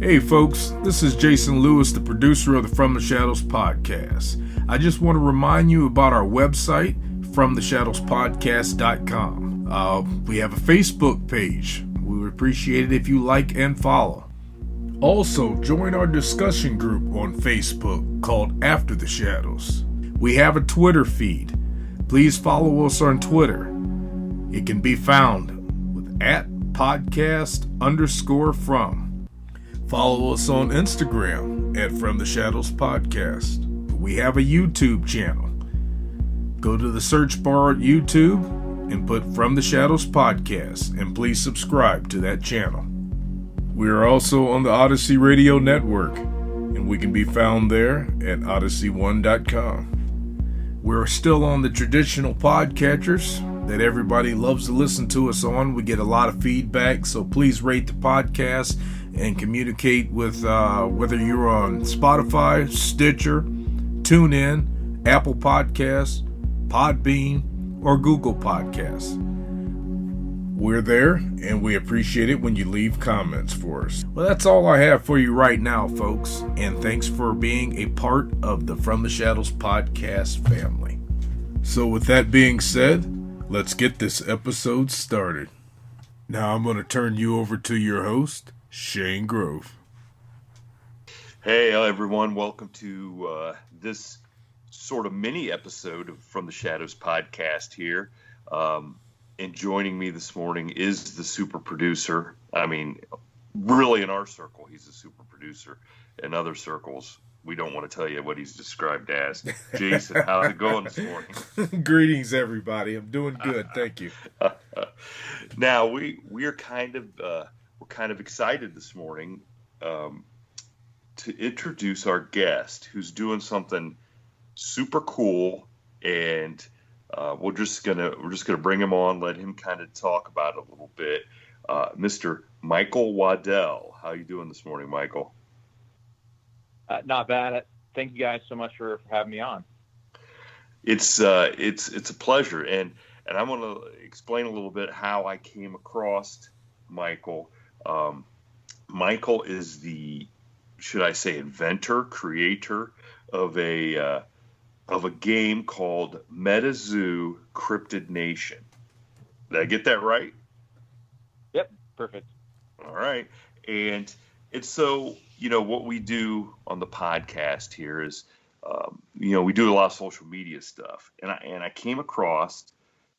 Hey folks, this is Jason Lewis, the producer of the From the Shadows podcast. I just want to remind you about our website, FromTheShadowsPodcast.com. We have a Facebook page. We would appreciate it if you like and follow. Also, join our discussion group on Facebook called After the Shadows. We have a Twitter feed. Please follow us on Twitter. It can be found with @podcast_from. Follow us on Instagram @From the Shadows Podcast. We have a YouTube channel. Go to the search bar at YouTube and put From the Shadows Podcast, and please subscribe to that channel. We are also on the Odyssey Radio Network, and we can be found there at odyssey1.com. We're still on the traditional podcatchers that everybody loves to listen to us on. We get a lot of feedback, so please rate the podcast and communicate with whether you're on Spotify, Stitcher, TuneIn, Apple Podcasts, Podbean, or Google Podcasts. We're there, and we appreciate it when you leave comments for us. Well, that's all I have for you right now, folks, and thanks for being a part of the From the Shadows podcast family. So with that being said, let's get this episode started. Now I'm going to turn you over to your host, Shane Grove. Hey everyone, welcome to this sort of mini episode of From the Shadows podcast here. And joining me this morning is the super producer. I mean, really in our circle, he's a super producer. In other circles, we don't want to tell you what he's described as. Jason, how's it going this morning? Greetings, everybody. I'm doing good, thank you. Now we're kind of excited this morning to introduce our guest, who's doing something super cool, and we're just gonna bring him on, let him kind of talk about it a little bit. Mr. Michael Waddell, how you doing this morning, Michael? Not bad. Thank you guys so much for having me on. It's a pleasure, and I'm going to explain a little bit how I came across Michael. Michael is the, should I say, inventor, creator of a game called MetaZoo Cryptid Nation. Did I get that right? Yep, perfect. All right. And it's so, what we do on the podcast here is, we do a lot of social media stuff. And I came across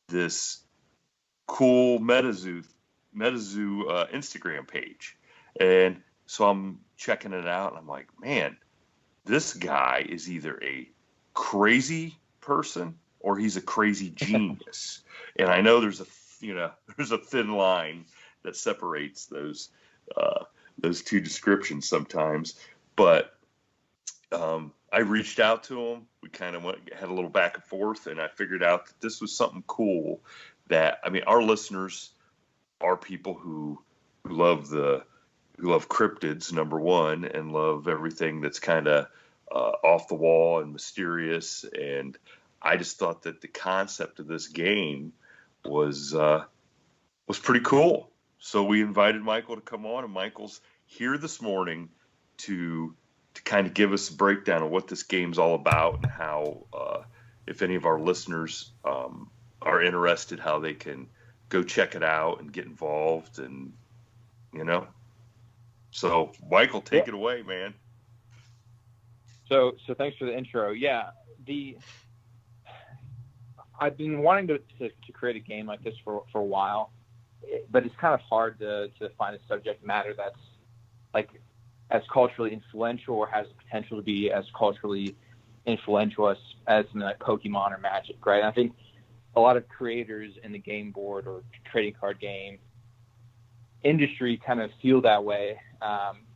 this cool MetaZoo Instagram page. And so I'm checking it out, and I'm like, man, this guy is either a crazy person or he's a crazy genius. And I know there's a thin line that separates those two descriptions sometimes. But I reached out to him. We kind of had a little back and forth, and I figured out that this was something cool. That, I mean, our listeners are people who love cryptids, number one, and love everything that's kind of off the wall and mysterious. And I just thought that the concept of this game was pretty cool. So we invited Michael to come on, and Michael's here this morning to kind of give us a breakdown of what this game's all about, and how, if any of our listeners are interested, how they can go check it out and get involved, and So Michael, take it away, man. So thanks for the intro. Yeah, I've been wanting to create a game like this for a while, but it's kind of hard to find a subject matter that's like as culturally influential, or has the potential to be as culturally influential as something like Pokemon or Magic, right? And I think a lot of creators in the game board or trading card game industry kind of feel that way.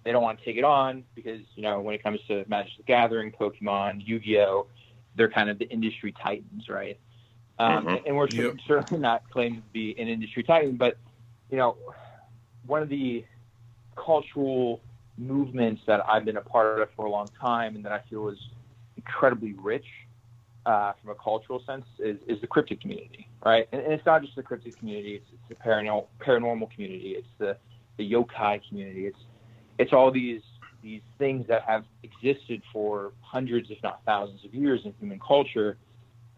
They don't want to take it on because, when it comes to Magic the Gathering, Pokemon, Yu-Gi-Oh, they're kind of the industry titans, right? And we're certainly not claiming to be an industry titan, but, one of the cultural movements that I've been a part of for a long time, and that I feel is incredibly rich from a cultural sense, is the cryptid community, right? And it's not just the cryptid community; it's the paranormal community, it's the yokai community, it's all these things that have existed for hundreds, if not thousands of years in human culture,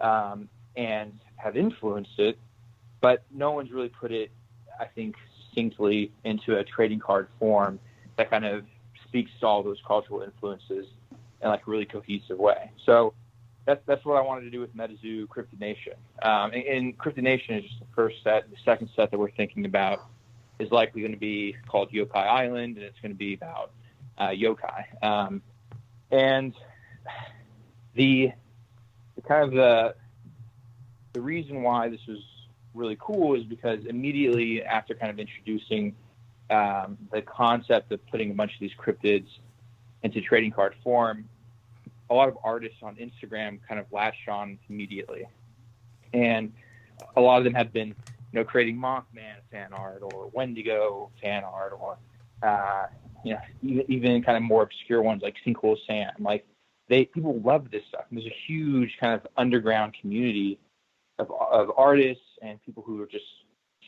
and have influenced it, but no one's really put it, I think, succinctly into a trading card form that kind of speaks to all those cultural influences in like a really cohesive way. So that's what I wanted to do with MetaZoo Cryptid Nation. And Cryptid Nation is just the first set. The second set that we're thinking about is likely going to be called Yokai Island, and it's going to be about yokai. And the kind of the reason why this was really cool is because immediately after kind of introducing the concept of putting a bunch of these cryptids into trading card form, a lot of artists on Instagram kind of latched on immediately. And a lot of them have been, creating Mothman fan art or Wendigo fan art or, even kind of more obscure ones like Sinkhole Sam. Like people love this stuff. And there's a huge kind of underground community of artists and people who are just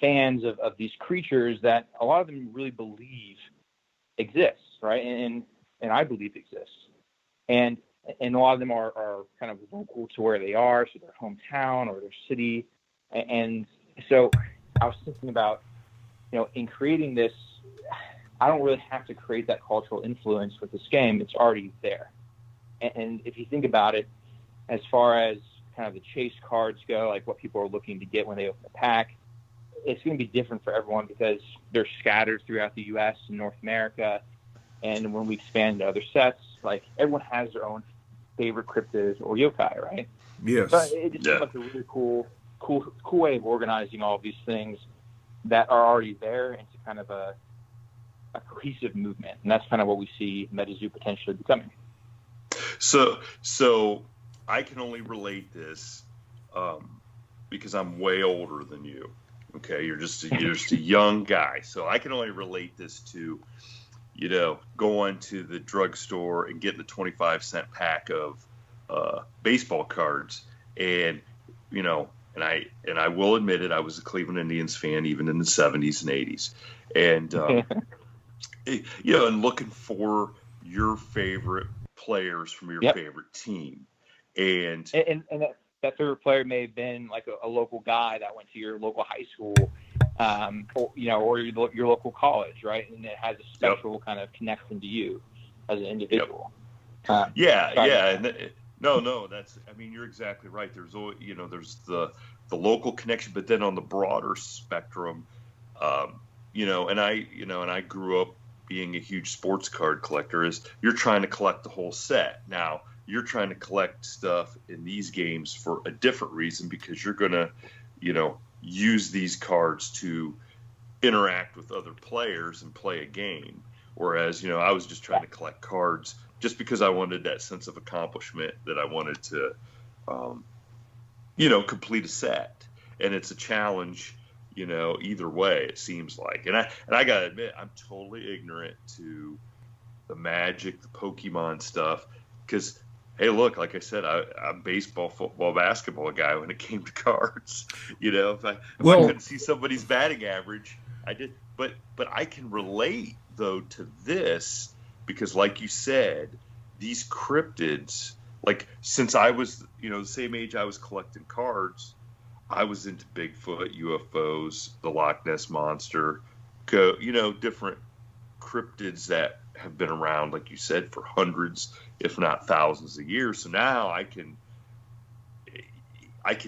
fans of these creatures that a lot of them really believe exists, right? And I believe exists. And a lot of them are kind of local to where they are, so their hometown or their city. And so I was thinking about, in creating this, I don't really have to create that cultural influence with this game. It's already there. And if you think about it, as far as kind of the chase cards go, like what people are looking to get when they open the pack, it's going to be different for everyone because they're scattered throughout the U.S. and North America. And when we expand to other sets, like everyone has their own favorite cryptids or yokai, right? Yes. So it just seems like a really cool way of organizing all of these things that are already there into kind of a cohesive movement. And that's kind of what we see MetaZoo potentially becoming. So I can only relate this because I'm way older than you. Okay, you're just a young guy, so I can only relate this to, going to the drugstore and getting the 25-cent pack of baseball cards, and and I will admit it, I was a Cleveland Indians fan even in the 70s and 80s, and and looking for your favorite players from your favorite team, and that favorite player may have been like a local guy that went to your local high school, or your local college, right? And it has a special kind of connection to you as an individual. No, that's. I mean, you're exactly right. There's always, there's the local connection, but then on the broader spectrum, and I grew up being a huge sports card collector. Is you're trying to collect the whole set now. You're trying to collect stuff in these games for a different reason because you're going to, use these cards to interact with other players and play a game. Whereas, I was just trying to collect cards just because I wanted that sense of accomplishment that I wanted to, complete a set. And it's a challenge, either way, it seems like. And I got to admit, I'm totally ignorant to the Magic, the Pokemon stuff because, hey, look, like I said, I'm baseball, football, basketball guy when it came to cards. If I couldn't see somebody's batting average, I did. But I can relate, though, to this because, like you said, these cryptids, like since I was, the same age I was collecting cards, I was into Bigfoot, UFOs, the Loch Ness Monster, different cryptids that have been around, like you said, for hundreds, if not thousands of years. So now I can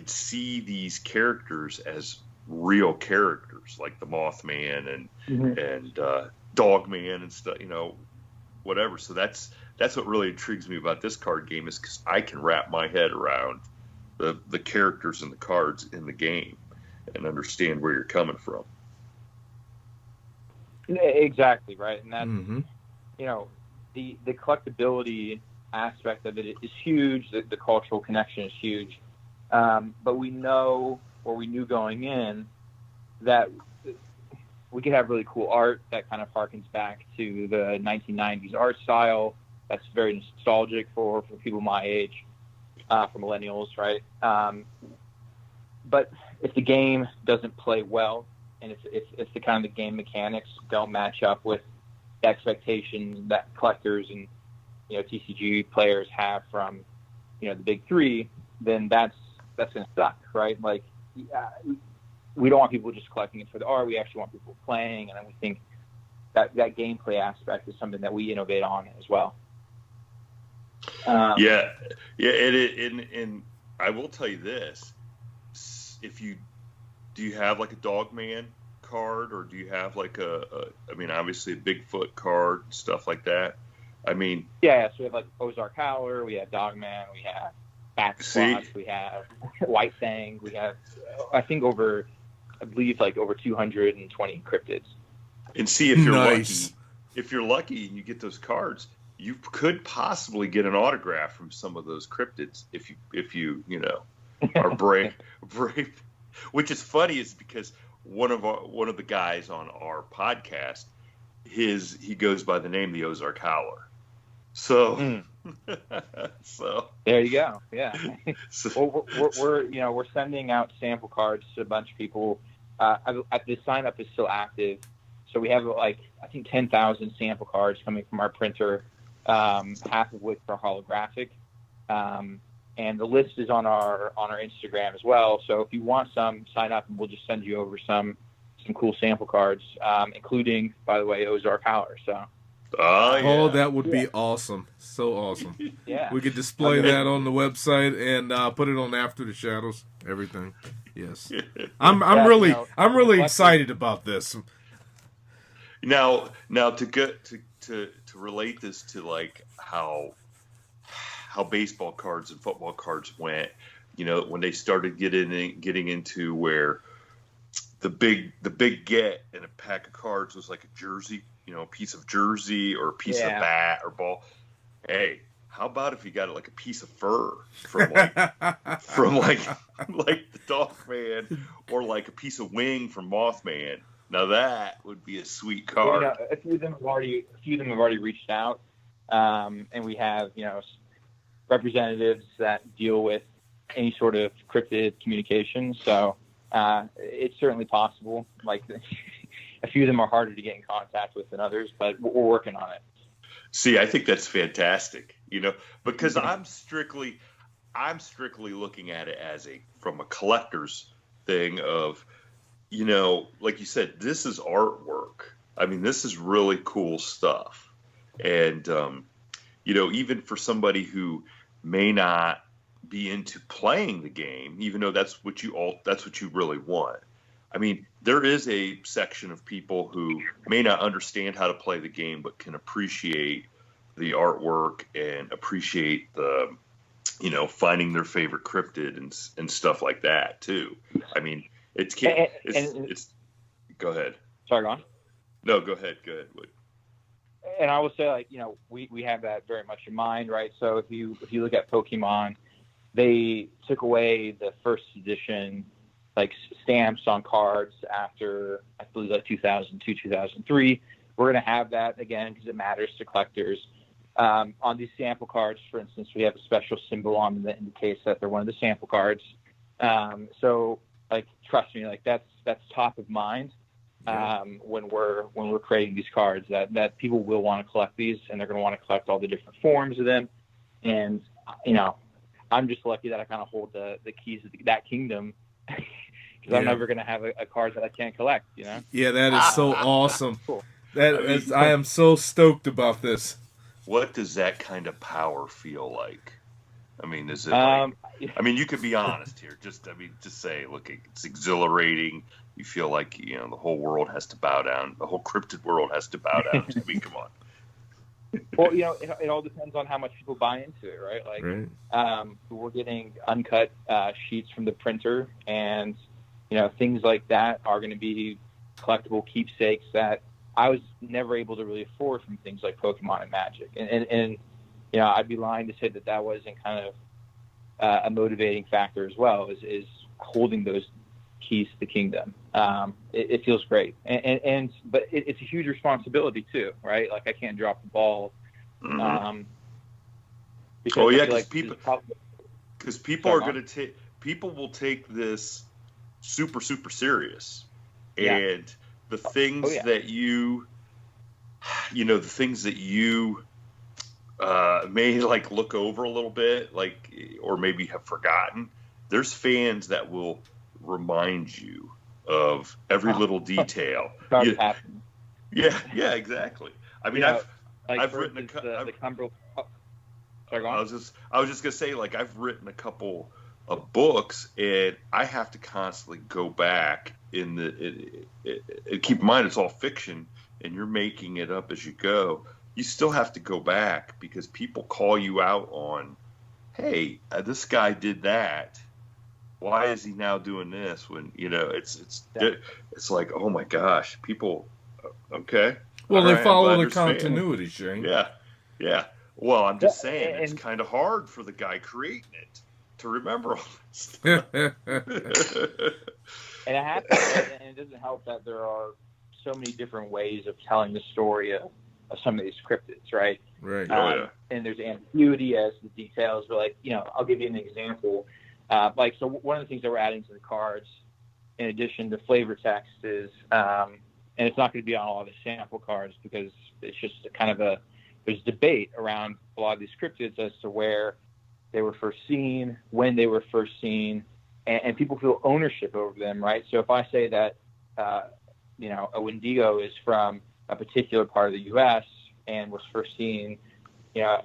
see these characters as real characters, like the Mothman and Dogman and stuff, whatever. So that's what really intrigues me about this card game is because I can wrap my head around the characters and the cards in the game and understand where you're coming from. Exactly, right. And that's, the collectability aspect of it is huge. The cultural connection is huge. But we know, or we knew going in, that we could have really cool art that kind of harkens back to the 1990s art style. That's very nostalgic for people my age, for millennials, right? But if the game doesn't play well, and if the kind of the game mechanics don't match up with expectations that collectors and TCG players have from the big three, then that's gonna suck, right? Like, we don't want people just collecting it for the art. We actually want people playing, and then we think that gameplay aspect is something that we innovate on as well. And I will tell you this: do you have like a Dogman card, or do you have like obviously a Bigfoot card, stuff like that? I mean, so we have like Ozark Howler, we have Dogman, we have Sasquatch, we have White Fang, we have I believe over 220 cryptids. And see, if you're lucky and you get those cards, you could possibly get an autograph from some of those cryptids if you are brave. Which is funny, is because one of the guys on our podcast, he goes by the name the Ozark Howler. So, so there you go. Yeah. Well, we're sending out sample cards to a bunch of people. The sign up is still active, so we have I think 10,000 sample cards coming from our printer, half of which are holographic. And the list is on our Instagram as well. So if you want some, sign up, and we'll just send you over some cool sample cards, including, by the way, Ozark Howler. So. Oh, that would be awesome. So awesome. Yeah. We could display that on the website and put it on After the Shadows. Everything. Yes. I'm really excited about this. Now to relate this to like how baseball cards and football cards went, when they started getting into where the big get in a pack of cards was like a jersey, a piece of jersey or a piece of bat or ball. Hey, how about if you got like a piece of fur from like the Dogman, or like a piece of wing from Mothman? Now that would be a sweet card. A few of them have already reached out, and we have representatives that deal with any sort of cryptid communication. So it's certainly possible. Like, a few of them are harder to get in contact with than others, but we're working on it. See, I think that's fantastic, because I'm strictly looking at it as from a collector's thing of, like you said, this is artwork. I mean, this is really cool stuff. And, even for somebody who may not be into playing the game, even though that's what you really want. I mean, there is a section of people who may not understand how to play the game, but can appreciate the artwork and appreciate the, finding their favorite cryptid and stuff like that too. I mean, it's go ahead. Sorry, go on. No, go ahead. Go ahead, Wood. And I will say, we have that very much in mind, right? So if you look at Pokemon, they took away the first edition stamps on cards after, I believe, 2002, 2003. We're going to have that again because it matters to collectors. On these sample cards, for instance, we have a special symbol on them that indicates that they're one of the sample cards. So, trust me, that's top of mind when we're creating these cards. That people will want to collect these, and they're going to want to collect all the different forms of them. And I'm just lucky that I kind of hold the keys of that kingdom. Because I'm never going to have a card that I can't collect, Yeah, that is so awesome. Cool. I am so stoked about this. What does that kind of power feel like? I mean, is it you could be honest here. Just say, look, it's exhilarating. You feel like, the whole world has to bow down. The whole cryptid world has to bow down to me. Come on. Well, it all depends on how much people buy into it, right? We're getting uncut sheets from the printer, and things like that are going to be collectible keepsakes that I was never able to really afford from things like Pokemon and Magic. And I'd be lying to say that wasn't kind of a motivating factor as well, is holding those keys to the kingdom. It feels great, but it's a huge responsibility too, right? I can't drop the ball. Because people are going to people will take this super, super serious, and the things that you the things that you may like look over a little bit, like, or maybe have forgotten. There's fans that will remind you of every little detail. Yeah, exactly. I mean, I've written the Cumberland. I was just gonna say, like, I've written a couple of books, and I have to constantly go back and keep in mind it's all fiction, and you're making it up as you go. You still have to go back because people call you out on, hey, this guy did that. Why is he now doing this? When it's like, oh my gosh, people. Okay. Well, they follow the continuity, Shane. Yeah. Well, I'm just saying it's kind of hard for the guy creating it to remember all this stuff. And it doesn't help that there are so many different ways of telling the story of some of these cryptids, right? Right. And there's ambiguity as to details, but like, I'll give you an example. So one of the things that we're adding to the cards, in addition to flavor text, is, and it's not going to be on all the sample cards because it's just there's debate around a lot of these cryptids as to where they were first seen, when they were first seen, and people feel ownership over them, right? So if I say that, a Wendigo is from a particular part of the U.S. and was first seen, in a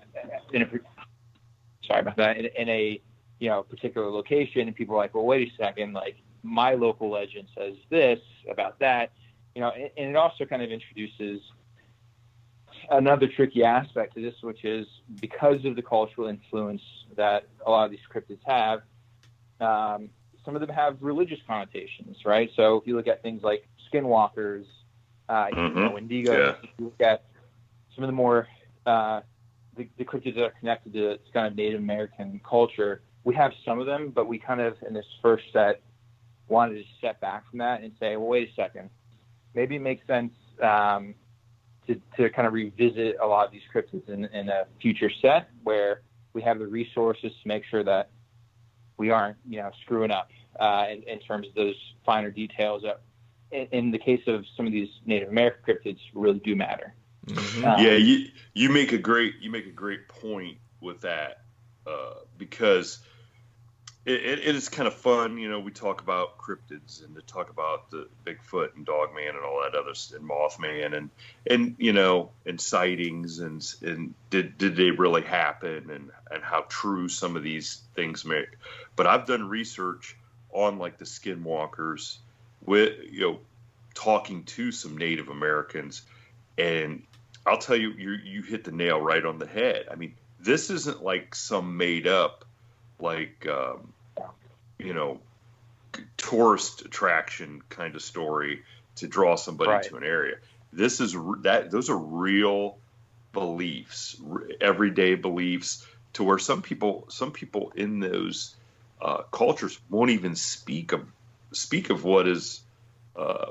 particular location, and people are like, well, wait a second, like my local legend says this about that, and it also kind of introduces another tricky aspect to this, which is because of the cultural influence that a lot of these cryptids have, some of them have religious connotations, right? So if you look at things like skinwalkers, Wendigo, if you look at some of the more the cryptids that are connected to kind of Native American culture, we have some of them, but we kind of, in this first set, wanted to step back from that and say, well, wait a second, maybe it makes sense to kind of revisit a lot of these cryptids in a future set where we have the resources to make sure that we aren't, screwing up in terms of those finer details that, in the case of some of these Native American cryptids, really do matter. Mm-hmm. You make a great point with that because it is kind of fun. We talk about cryptids and to talk about the Bigfoot and Dogman and all that other and Mothman and sightings and did they really happen and how true some of these things may. But I've done research on like the skinwalkers with talking to some Native Americans, and I'll tell you, you hit the nail right on the head. I mean, this isn't like some made up like tourist attraction kind of story to draw somebody to an area. Those are real beliefs, everyday beliefs, to where some people in those cultures won't even speak of what is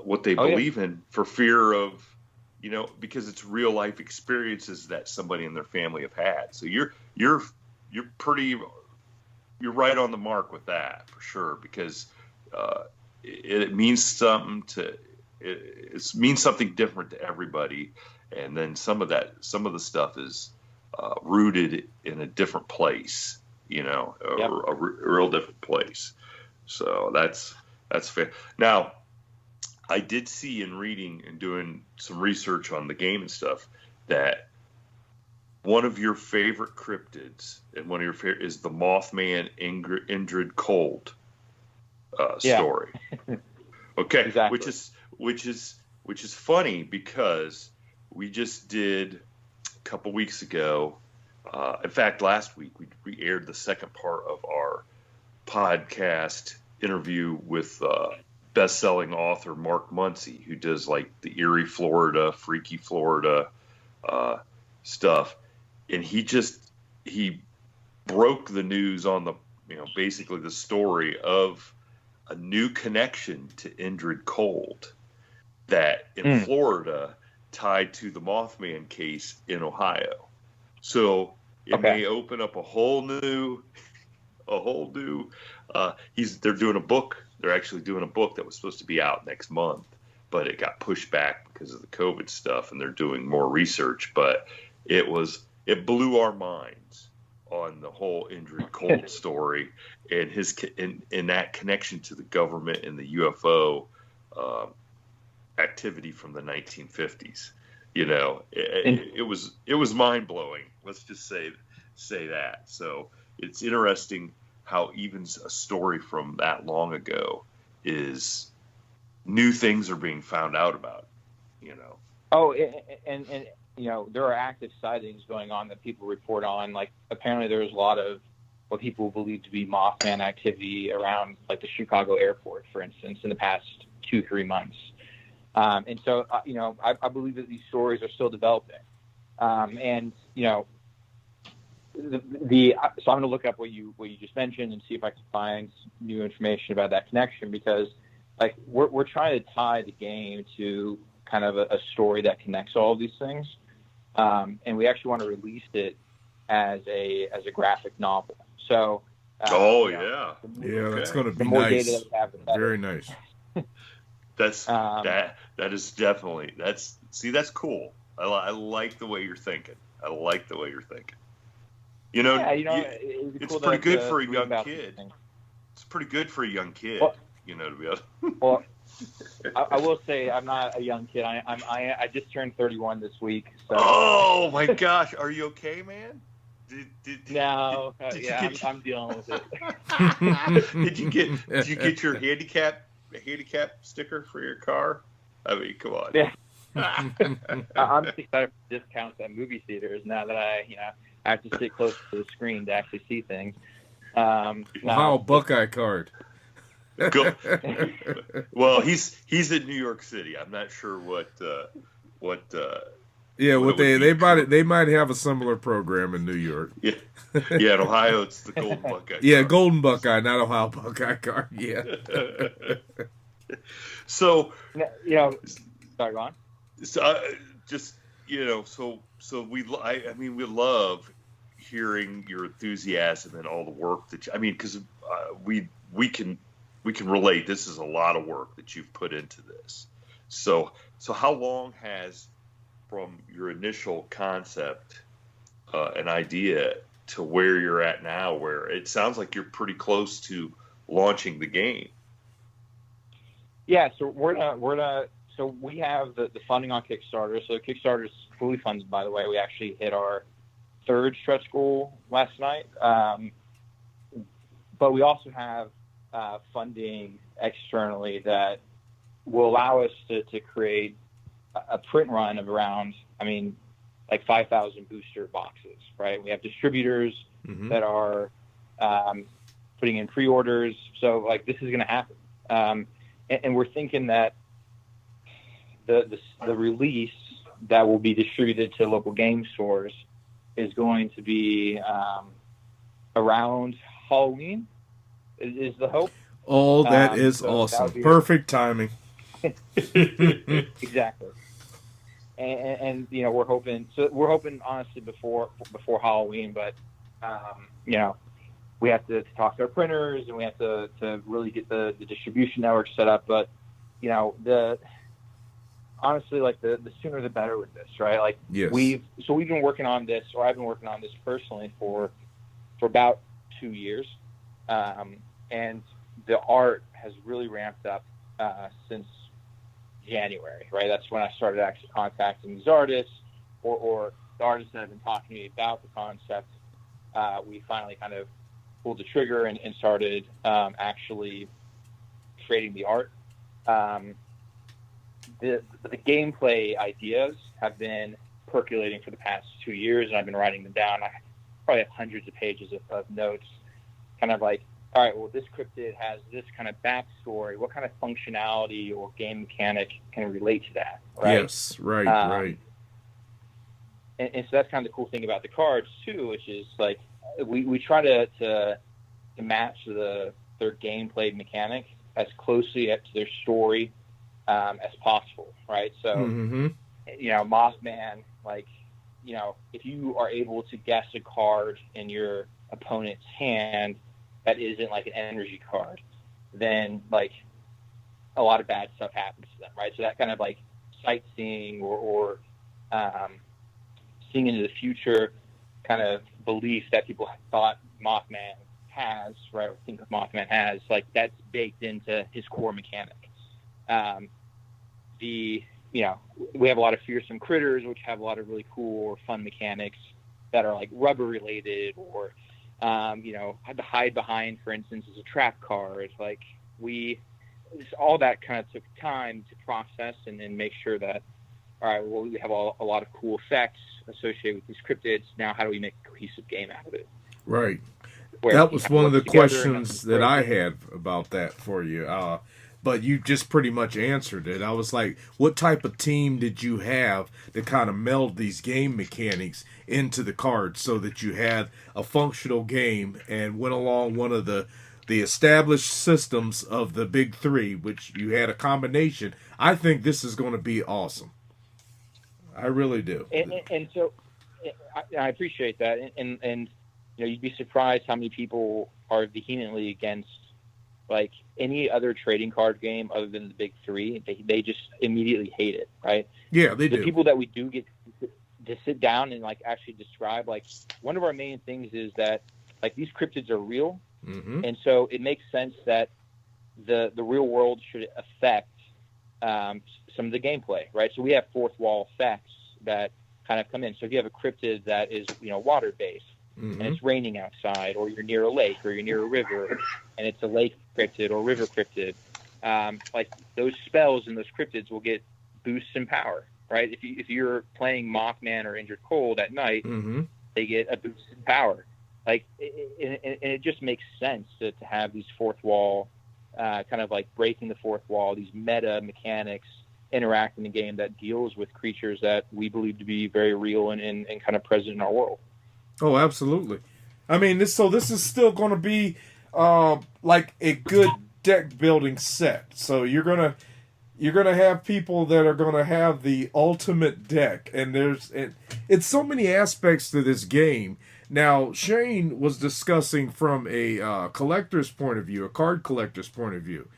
what they believe in for fear of because it's real life experiences that somebody in their family have had. So you're right on the mark with that for sure, because it means something it means something different to everybody, and then some of the stuff is rooted in a different place, a real different place. So that's fair. Now, I did see in reading and doing some research on the game and stuff that one of your favorite cryptids and one of your favorite is the Mothman Indrid Cold story. Okay, exactly. which is funny because we just did a couple weeks ago. In fact, last week we aired the second part of our podcast interview with best-selling author Mark Muncy, who does like the eerie Florida, freaky Florida stuff, and he broke the news on the basically the story of a new connection to Indrid Cold that in Florida tied to the Mothman case in Ohio. So it may open up a whole new. They're doing a book. They're actually doing a book that was supposed to be out next month but it got pushed back because of the COVID stuff, and they're doing more research. But it blew our minds on the whole Indrid Cold story and his in that connection to the government and the UFO activity from the 1950s. You know, it was mind blowing. Let's just say that. So it's interesting how even a story from that long ago is new things are being found out about. You know. Oh, and you know, there are active sightings going on that people report on. Like, apparently there's a lot of what people believe to be Mothman activity around, like, the Chicago airport, for instance, in the past 2-3 months. And so, you know, I believe that these stories are still developing. And, you know, so I'm going to look up what you just mentioned and see if I can find new information about that connection, because, like, we're trying to tie the game to kind of a story that connects all of these things. And we actually want to release it as a graphic novel. So, yeah, that's going to be nice. Data that we have, very nice. That's that is definitely that's cool. I like the way you're thinking. You know, it's pretty good for a young kid. It's pretty good for a young kid. Well, you know, to be honest. Well, I will say I'm not a young kid. I just turned 31 this week. So. Oh my gosh, are you okay, man? No, I'm dealing with it. Did you get your handicap sticker for your car? I mean, come on. Yeah. I'm excited for discounts at movie theaters now that I have to sit close to the screen to actually see things. Buckeye card. Well, he's in New York City. I'm not sure what. They might have a similar program in New York. Yeah, in Ohio it's the Golden Buckeye. Yeah, card. Golden Buckeye, not Ohio Buckeye card. Yeah. So sorry, go on. So we love hearing your enthusiasm and all the work that because we can relate. This is a lot of work that you've put into this. So how long has, from your initial concept, an idea, to where you're at now, where it sounds like you're pretty close to launching the game? Yeah, so so we have the funding on Kickstarter. So Kickstarter is fully funded, by the way. We actually hit our 3rd stretch goal last night. But we also have funding externally that will allow us to create a print run of around, 5,000 booster boxes, right? We have distributors that are putting in pre-orders. So, this is going to happen. And we're thinking that the release that will be distributed to local game stores is going to be around Halloween, is the hope. Oh, that is awesome. Perfect timing. Exactly. And we're hoping honestly before Halloween, but we have to talk to our printers and we have to really get the distribution network set up. But honestly, the sooner the better with this, right? Yes. We've been working on this, or I've been working on this personally for about 2 years, and the art has really ramped up since January, right? That's when I started actually contacting these artists, or the artists that have been talking to me about the concept. We finally kind of pulled the trigger and started actually creating the art. The gameplay ideas have been percolating for the past 2 years, and I've been writing them down. I probably have hundreds of pages of notes, kind of like, all right, well, this cryptid has this kind of backstory. What kind of functionality or game mechanic can relate to that? Right? Yes, right. And so that's kind of the cool thing about the cards too, which is we try to match their gameplay mechanic as closely to their story as possible, right? So, Mothman, if you are able to guess a card in your opponent's hand that isn't an energy card, then a lot of bad stuff happens to them, right? So that kind of like sightseeing or seeing into the future kind of belief that people thought Mothman has, right, or think Mothman has, like that's baked into his core mechanic. We have a lot of fearsome critters, which have a lot of really cool or fun mechanics that are like rubber related, or the hide behind, for instance, is a trap card. Like all that kind of took time to process and make sure that, all right, well, we have a lot of cool effects associated with these cryptids. Now, how do we make a cohesive game out of it? Right. Where that was one of the questions that I had about that for you. But you just pretty much answered it. I was like, what type of team did you have to kind of meld these game mechanics into the cards so that you had a functional game and went along one of the established systems of the big three, which you had a combination? I think this is going to be awesome. I really do. And so I appreciate that. And you'd be surprised how many people are vehemently against like any other trading card game other than the big three. They just immediately hate it, right? Yeah, they do. The people that we do get to sit down and like actually describe, like one of our main things is that like these cryptids are real, and so it makes sense that the real world should affect some of the gameplay, right? So we have fourth wall effects that kind of come in. So if you have a cryptid that is water based, and it's raining outside, or you're near a lake, or you're near a river, and it's a lake cryptid or river cryptid, like those spells and those cryptids will get boosts in power, right? If you're playing Mothman or Injured Cold at night, they get a boost in power. Like, and it just makes sense to have these fourth wall, kind of like breaking the fourth wall, these meta mechanics interact in the game that deals with creatures that we believe to be very real and kind of present in our world. Oh, absolutely. I mean, this is still going to be like a good deck building set. So you're gonna have people that are going to have the ultimate deck, and it's so many aspects to this game. Now, Shane was discussing from a collector's point of view, a card collector's point of view,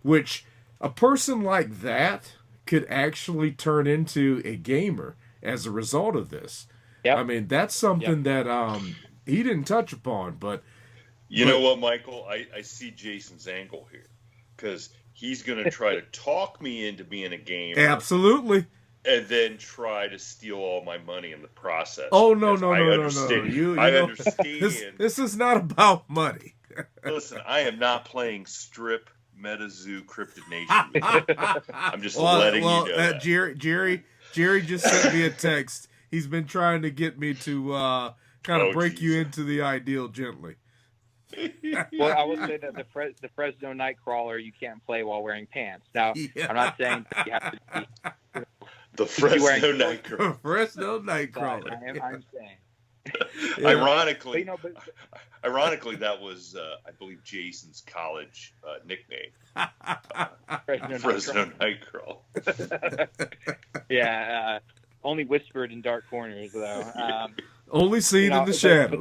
which a person like that could actually turn into a gamer as a result of this. Yep. I mean, that's something that he didn't touch upon, but... You know what, Michael? I see Jason's angle here, because he's going to try to talk me into being a gamer. Absolutely. And then try to steal all my money in the process. Oh, no. I understand. This is not about money. Listen, I am not playing strip MetaZoo Cryptid Nation. I'm just letting you know that. Jerry just sent me a text. He's been trying to get me to kind of break you into the ideal gently. Well, I will say that the Fresno Nightcrawler you can't play while wearing pants. Now, I'm not saying that you have to be... The Fresno Nightcrawler. Fresno Nightcrawler. I'm saying. Yeah. Ironically, that was, I believe, Jason's college nickname. Fresno Nightcrawler. Yeah, only whispered in dark corners, though. Only seen in the shadows.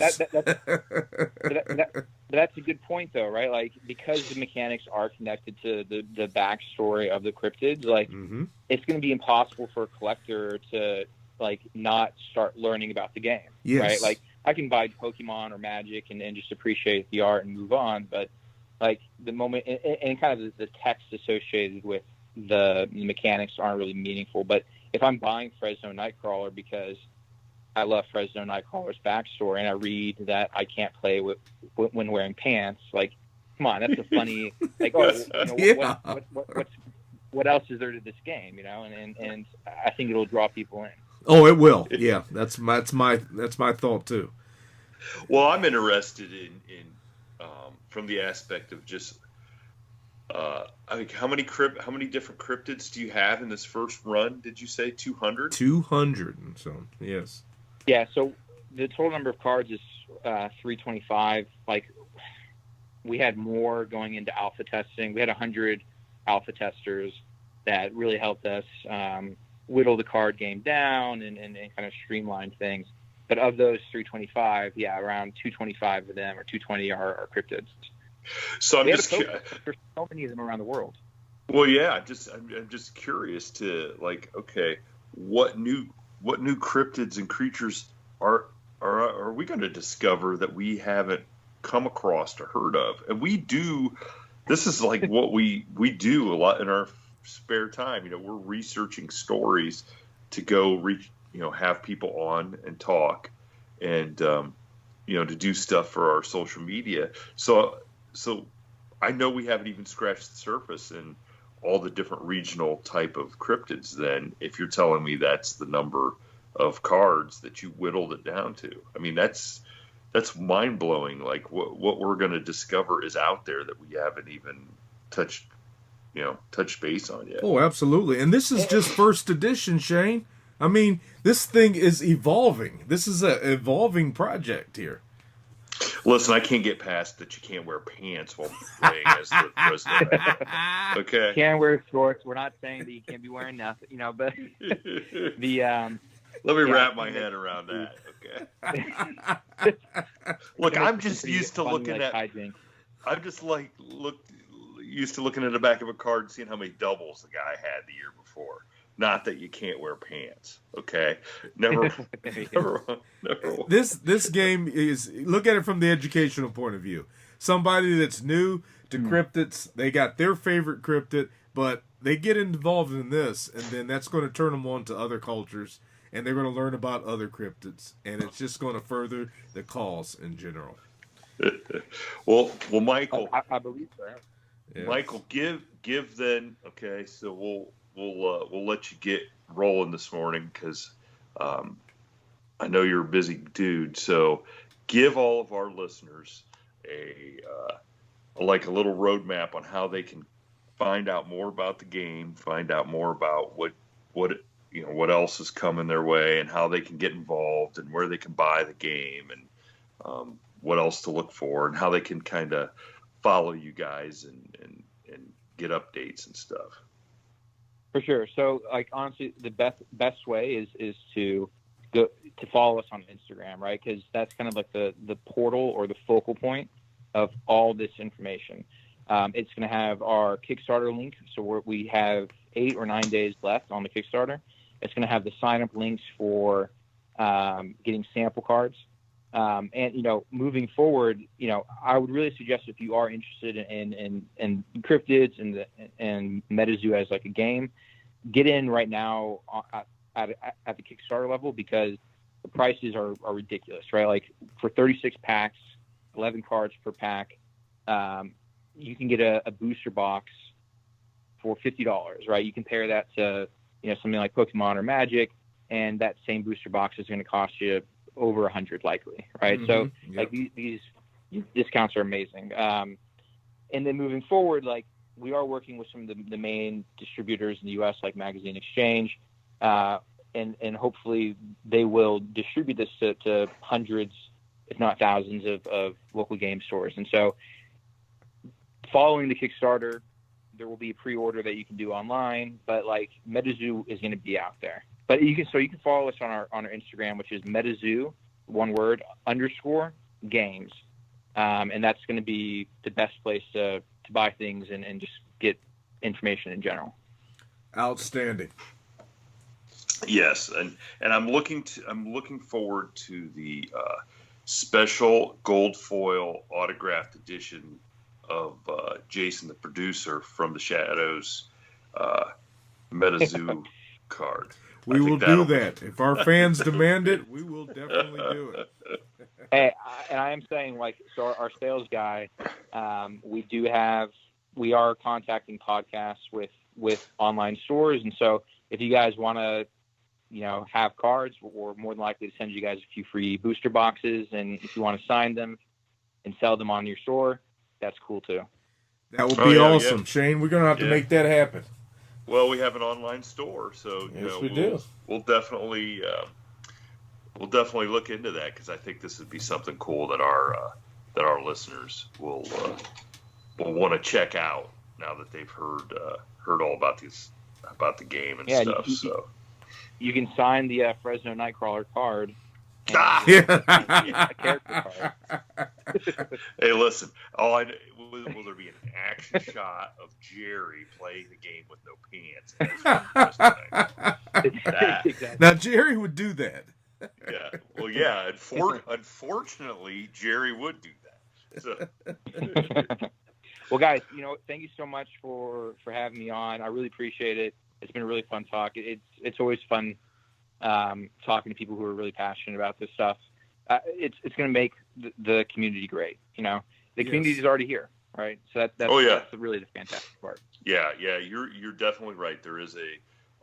But that's a good point, though, right? Like, because the mechanics are connected to the backstory of the cryptids, like, it's going to be impossible for a collector to, like, not start learning about the game, right? Like, I can buy Pokemon or Magic and just appreciate the art and move on, but, like, the moment, and kind of the text associated with the mechanics aren't really meaningful. But if I'm buying Fresno Nightcrawler because I love Fresno Nightcrawler's backstory, and I read that I can't play when wearing pants. Like, come on, that's a funny. Like, what else is there to this game? And I think it'll draw people in. Oh, it will. Yeah, that's my thought too. Well, I'm interested in from the aspect of just. I mean, how many different cryptids do you have in this first run? Did you say 200? 200, so yes. Yeah, so the total number of cards is 325. Like, we had more going into alpha testing. We had 100 alpha testers that really helped us whittle the card game down and kind of streamline things. But of those 325, around 225 of them or 220 are cryptids. So I'm just there's so many of them around the world. Well, yeah, I'm just curious to like, okay, what new cryptids and creatures are we going to discover that we haven't come across or heard of? And we do. This is like what we do a lot in our spare time. We're researching stories to go reach, have people on and talk, and to do stuff for our social media. So I know we haven't even scratched the surface in all the different regional type of cryptids. Then, if you're telling me that's the number of cards that you whittled it down to, I mean that's mind blowing. Like what we're going to discover is out there that we haven't even touched base on yet. Oh, absolutely. And this is just first edition, Shane. I mean, this thing is evolving. This is an evolving project here. Listen, I can't get past that you can't wear pants while playing as the president. Okay. You can't wear shorts. We're not saying that you can't be wearing nothing, but the let me wrap my head around that. Okay. Look, I'm just used to looking at. I'm just used to looking at the back of a card and seeing how many doubles the guy had the year before. Not that you can't wear pants, okay? Never. This game is, look at it from the educational point of view. Somebody that's new to cryptids, they got their favorite cryptid, but they get involved in this, and then that's going to turn them on to other cultures, and they're going to learn about other cryptids, and it's just going to further the cause in general. well, Michael. I believe so. Yeah. Michael, give then. Okay, so we'll let you get rolling this morning because I know you're a busy dude. So give all of our listeners a little roadmap on how they can find out more about the game, find out more about what else is coming their way, and how they can get involved, and where they can buy the game, and what else to look for, and how they can kind of follow you guys and get updates and stuff. For sure. So, like, honestly, the best way is to go to follow us on Instagram, right? Because that's kind of like the portal or the focal point of all this information. It's going to have our Kickstarter link. So we have 8 or 9 days left on the Kickstarter. It's going to have the sign-up links for getting sample cards. And moving forward, I would really suggest, if you are interested in cryptids and MetaZoo as like a game, get in right now at the Kickstarter level, because the prices are ridiculous, right? Like for 36 packs, 11 cards per pack, you can get a booster box for $50, right? You compare that to something like Pokemon or Magic, and that same booster box is going to cost you over 100 likely, right? Mm-hmm. So like these discounts are amazing. And then moving forward, like we are working with some of the main distributors in the U.S. like Magazine Exchange, and hopefully they will distribute this to hundreds, if not thousands of local game stores. And so following the Kickstarter, there will be a pre-order that you can do online, but like MetaZoo is going to be out there. But you can follow us on our Instagram, which is MetaZoo, one word, _games. And that's going to be the best place to buy things and just get information in general. Outstanding. Yes, and I'm looking forward to the special gold foil autographed edition of Jason, the producer from the Shadows, MetaZoo card. We will do that. If our fans demand it, we will definitely do it. Hey, and I am saying, like, so our sales guy, we are contacting podcasts with online stores. And so if you guys want to, have cards, we're more than likely to send you guys a few free booster boxes. And if you want to sign them and sell them on your store, that's cool too. That would be awesome. Yeah. Shane, we're going to have to make that happen. Well, we have an online store, so we'll definitely look into that, because I think this would be something cool that our listeners will want to check out now that they've heard all about the game and stuff. So you can sign the Fresno Nightcrawler card. A character card. Hey, listen, will there be an action shot of Jerry playing the game with no pants? Exactly. Now, Jerry would do that. Yeah. Well, yeah. Unfortunately, Jerry would do that. So. Well, guys, thank you so much for having me on. I really appreciate it. It's been a really fun talk. It's always fun talking to people who are really passionate about this stuff. It's going to make the community great. The community is already here, right? So that's really the fantastic part. Yeah, you're definitely right. There is a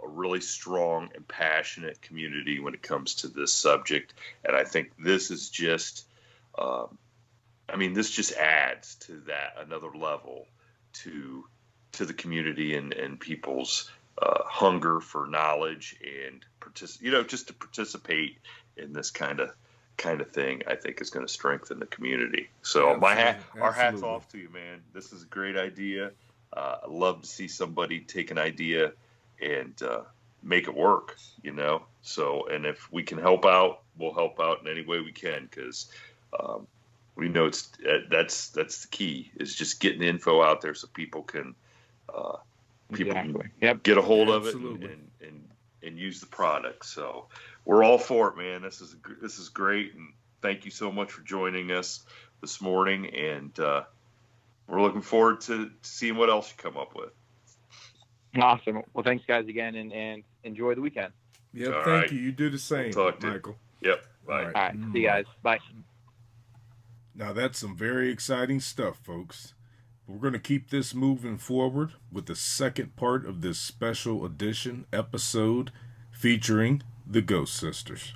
really strong and passionate community when it comes to this subject, and I think this is just, this just adds to that another level to the community and people's hunger for knowledge and just to participate in this kind of thing. I think is going to strengthen the community. So our hats off to you, man. This is a great idea. I love to see somebody take an idea and make it work. So, and if we can help out, we'll help out in any way we can, because we know that's the key, is just getting the info out there so people can get a hold of it and use the product. So we're all for it, man. This is great, and thank you so much for joining us this morning, and we're looking forward to seeing what else you come up with. Awesome. Well, thanks, guys, again, and enjoy the weekend. Yep, thank you. You do the same, Michael. Yep, bye. All right, see you guys. Bye. Now, that's some very exciting stuff, folks. We're going to keep this moving forward with the second part of this special edition episode featuring the Ghost Sisters.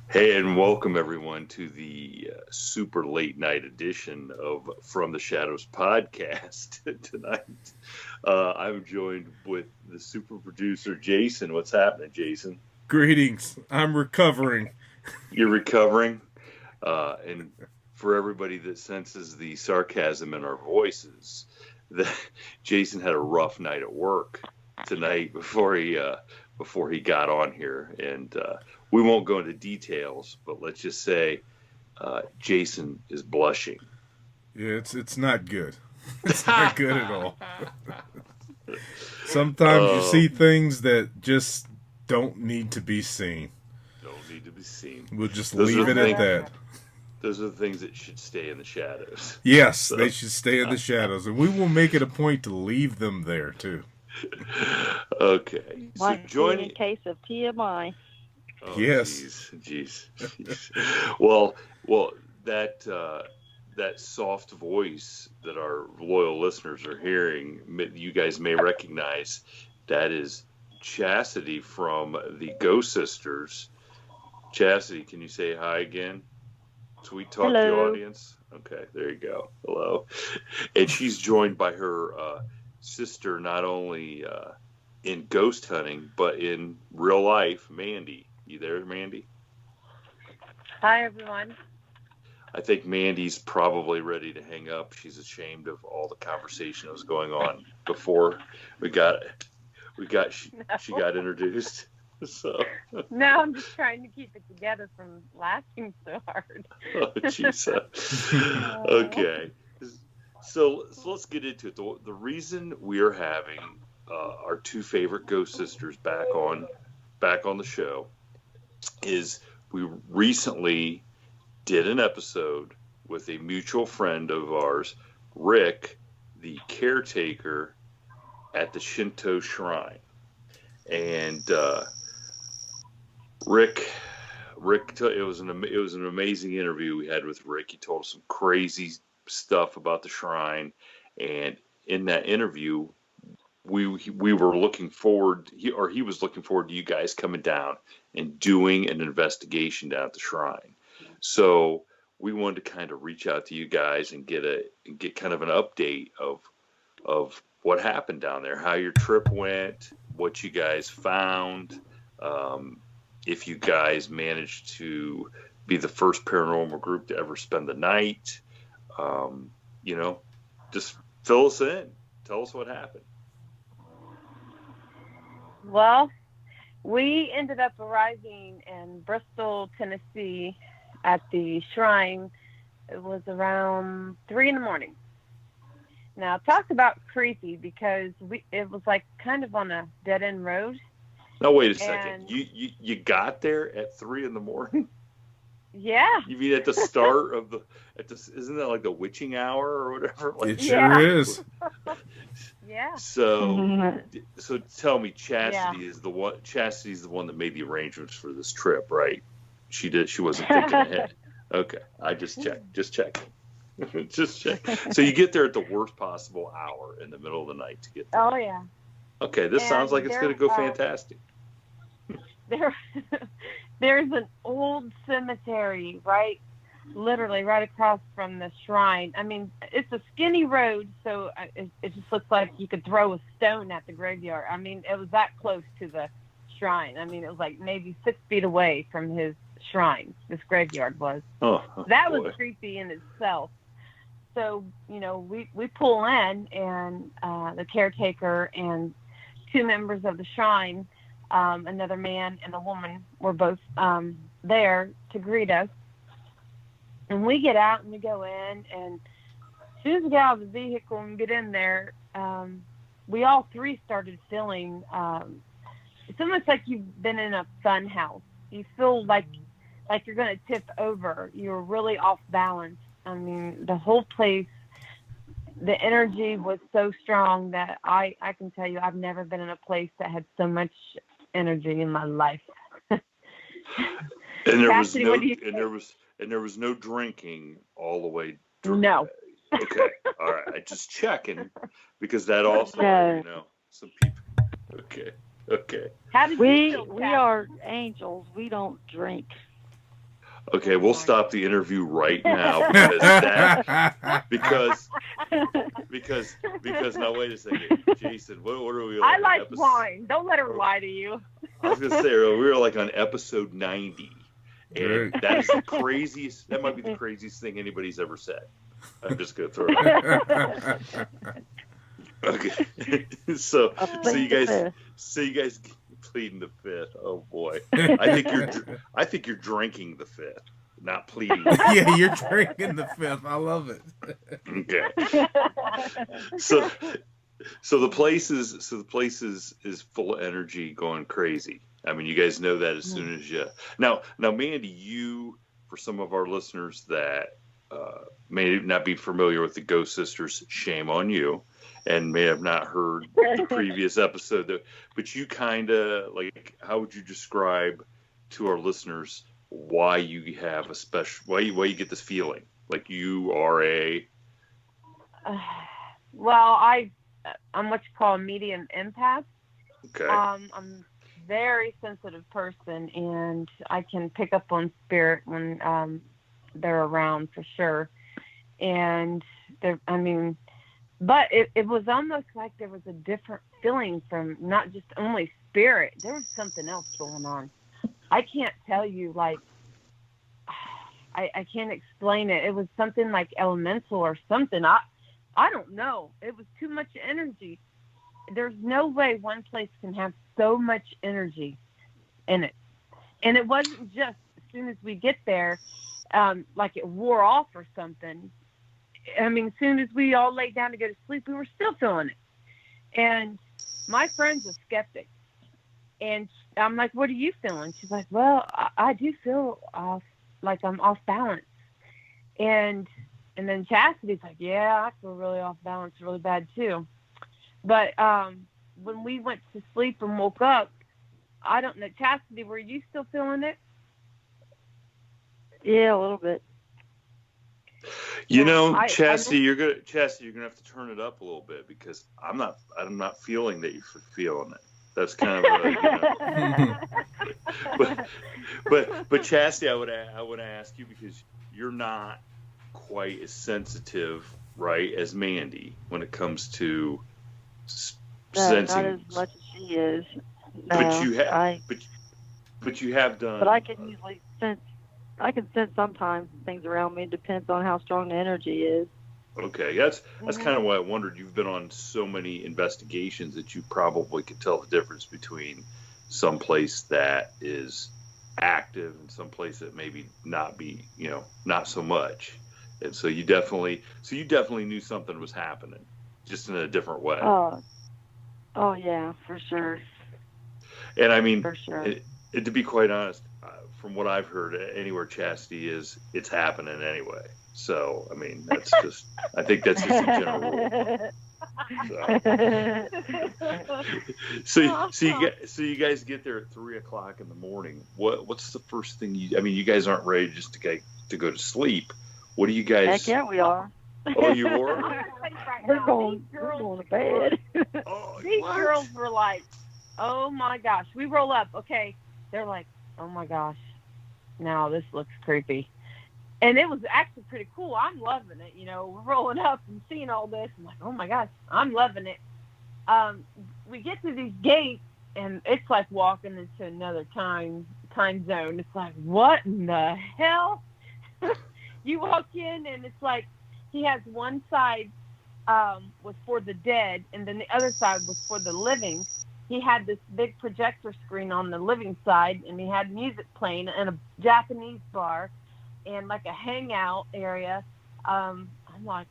Hey, and welcome everyone to the super late night edition of From the Shadows podcast tonight. I'm joined with the super producer, Jason. What's happening, Jason? Greetings. I'm recovering. You're recovering? And for everybody that senses the sarcasm in our voices, Jason had a rough night at work tonight before he got on here, and we won't go into details, but let's just say Jason is blushing. Yeah, it's not good. It's not good at all. Sometimes you see things that just don't need to be seen. Don't need to be seen. We'll just leave it at that. Those are the things that should stay in the shadows. Yes, they should stay in the shadows, and we will make it a point to leave them there too. Okay. Might be a case of TMI. Oh, yes. Jeez. Well, that soft voice that our loyal listeners are hearing, you guys may recognize. That is Chastity from the Ghost Sisters. Chastity, can you say hi again? Sweet talk to the audience. Okay, there you go. Hello. And she's joined by her sister, not only in ghost hunting, but in real life, Mandy. You there, Mandy? Hi, everyone. I think Mandy's probably ready to hang up. She's ashamed of all the conversation that was going on before she got introduced. So. No, I'm just trying to keep it together from laughing so hard. Oh, jeez. Okay. So let's get into it. The reason we are having our two favorite ghost sisters back on the show is we recently did an episode with a mutual friend of ours, Rick, the caretaker at the Shinto Shrine. And Rick, it was an amazing interview we had with Rick. He told us some crazy stuff about the shrine, and in that interview, we were looking forward. He was looking forward to you guys coming down and doing an investigation down at the shrine. So we wanted to kind of reach out to you guys and get kind of an update of what happened down there, how your trip went, what you guys found. If you guys managed to be the first paranormal group to ever spend the night, just fill us in. Tell us what happened. Well, we ended up arriving in Bristol, Tennessee at the shrine. It was around 3 a.m. Now, talk about creepy, because it was like kind of on a dead end road. Now wait a second. You got there at 3 a.m? Yeah. You mean at the start of isn't that like the witching hour or whatever? Like, It sure is. Yeah. So tell me, Chastity's the one that made the arrangements for this trip, right? She wasn't thinking ahead. Okay. I just checked. Just check. Just check. So you get there at the worst possible hour in the middle of the night to get there. Oh yeah. Okay, this sounds like it's going to go fantastic. There's an old cemetery literally right across from the shrine. I mean, it's a skinny road, so it just looks like you could throw a stone at the graveyard. I mean, it was that close to the shrine. I mean, it was like maybe 6 feet away from his shrine. This graveyard was. That was creepy in itself. So, we pull in, and the caretaker and 2 members of the shrine, another man and a woman, were both there to greet us. And we get out and we go in, and as soon as we get out of the vehicle and get in there, we all 3 started feeling it's almost like you've been in a fun house. You feel like you're going to tip over. You're really off balance. I mean, the whole place, the energy was so strong that I can tell you I've never been in a place that had so much energy in my life. And there Cassidy, was no drinking all the way through. No. Okay. All right. I just checking, because that also, some people. Okay. How did we are angels. We don't drink. Okay, we'll stop the interview right now because now wait a second, Jason. What are we on? I like wine. Don't let her lie to you. I was gonna say we were like on episode 90, and that is the craziest. That might be the craziest thing anybody's ever said. I'm just gonna throw it out. Okay, so you guys pleading the fifth. Oh boy, I think you're drinking the fifth, not pleading. Yeah, you're drinking the fifth. I love it. Okay. So the place is full of energy, going crazy. I mean, you guys know that as soon as you now, Mandy, you, for some of our listeners that may not be familiar with the Ghost Sisters, shame on you, and may have not heard the previous episode, but you kind of how would you describe to our listeners why you have a special, why you get this feeling like you are a? Well, I'm what you call a medium empath. Okay. I'm a very sensitive person, and I can pick up on spirit when they're around, for sure. And but it was almost like there was a different feeling from not just only spirit. There was something else going on. I can't tell you, I can't explain it. It was something like elemental or something. I don't know. It was too much energy. There's no way one place can have so much energy in it. And it wasn't just as soon as we get there, like it wore off or something. I mean, as soon as we all laid down to go to sleep, we were still feeling it. And my friend's a skeptic. And I'm like, what are you feeling? She's like, well, I do feel like I'm off balance. And then Chastity's like, yeah, I feel really off balance, really bad too. But when we went to sleep and woke up, I don't know. Chastity, were you still feeling it? Yeah, a little bit. Chastity, you're gonna have to turn it up a little bit, because I'm not feeling that you're feeling it. That's kind of but Chastity, I would ask you, because you're not quite as sensitive, right, as Mandy when it comes to sensing. Not as much as she is. But you have done. But I can usually sense. I can sense sometimes things around me. It depends on how strong the energy is. Okay, that's kind of why I wondered. You've been on so many investigations that you probably could tell the difference between some place that is active and some place that maybe not so much. And so you definitely knew something was happening. just in a different way. Oh yeah, for sure. And I mean, For sure. to be quite honest, from what I've heard, anywhere chastity is, it's happening anyway. So, I mean, that's just, I think that's just a general rule. So you guys get there at 3:00 in the morning. What's the first thing you guys aren't ready just to go to sleep. What do you guys? Heck yeah, we are. Oh, you are? We're going to bed. Oh, These what? girls were like, oh my gosh. We roll up. Okay. They're like, oh my gosh. Now this looks creepy. And it was actually pretty cool. I'm loving it. We're rolling up and seeing all this. I'm like, oh my gosh, I'm loving it. We get to these gates, and it's like walking into another time zone. It's like, what in the hell? You walk in, and it's like he has one side was for the dead, and then the other side was for the living. He had this big projector screen on the living side, and he had music playing and a Japanese bar and like a hangout area. I'm like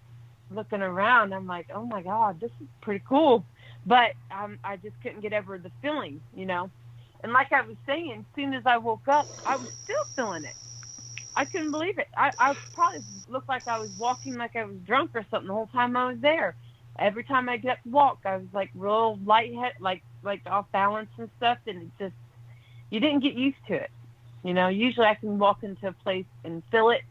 looking around. I'm like, oh my God, this is pretty cool. But I just couldn't get over the feeling, And like I was saying, as soon as I woke up, I was still feeling it. I couldn't believe it. I probably looked like I was walking like I was drunk or something the whole time I was there. Every time I get up to walk, I was like real lightheaded, like off balance and stuff. And it just, you didn't get used to it. Usually I can walk into a place and feel it,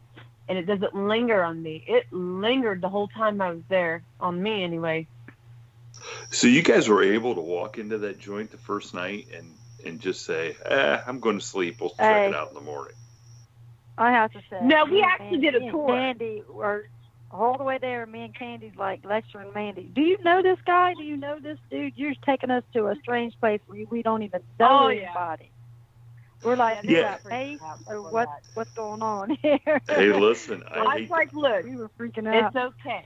and it doesn't linger on me. It lingered the whole time I was there, on me anyway. So you guys were able to walk into that joint the first night and just say, I'm going to sleep. We'll check it out in the morning. I have to say. No, we actually did a tour. Mandy were all the way there. Me and Candy's like lecturing Mandy. Do you know this guy? Do you know this dude? You're taking us to a strange place where we don't even know anybody. We're like, hey, what's going on here? Hey, listen. Look, we were freaking out. It's okay.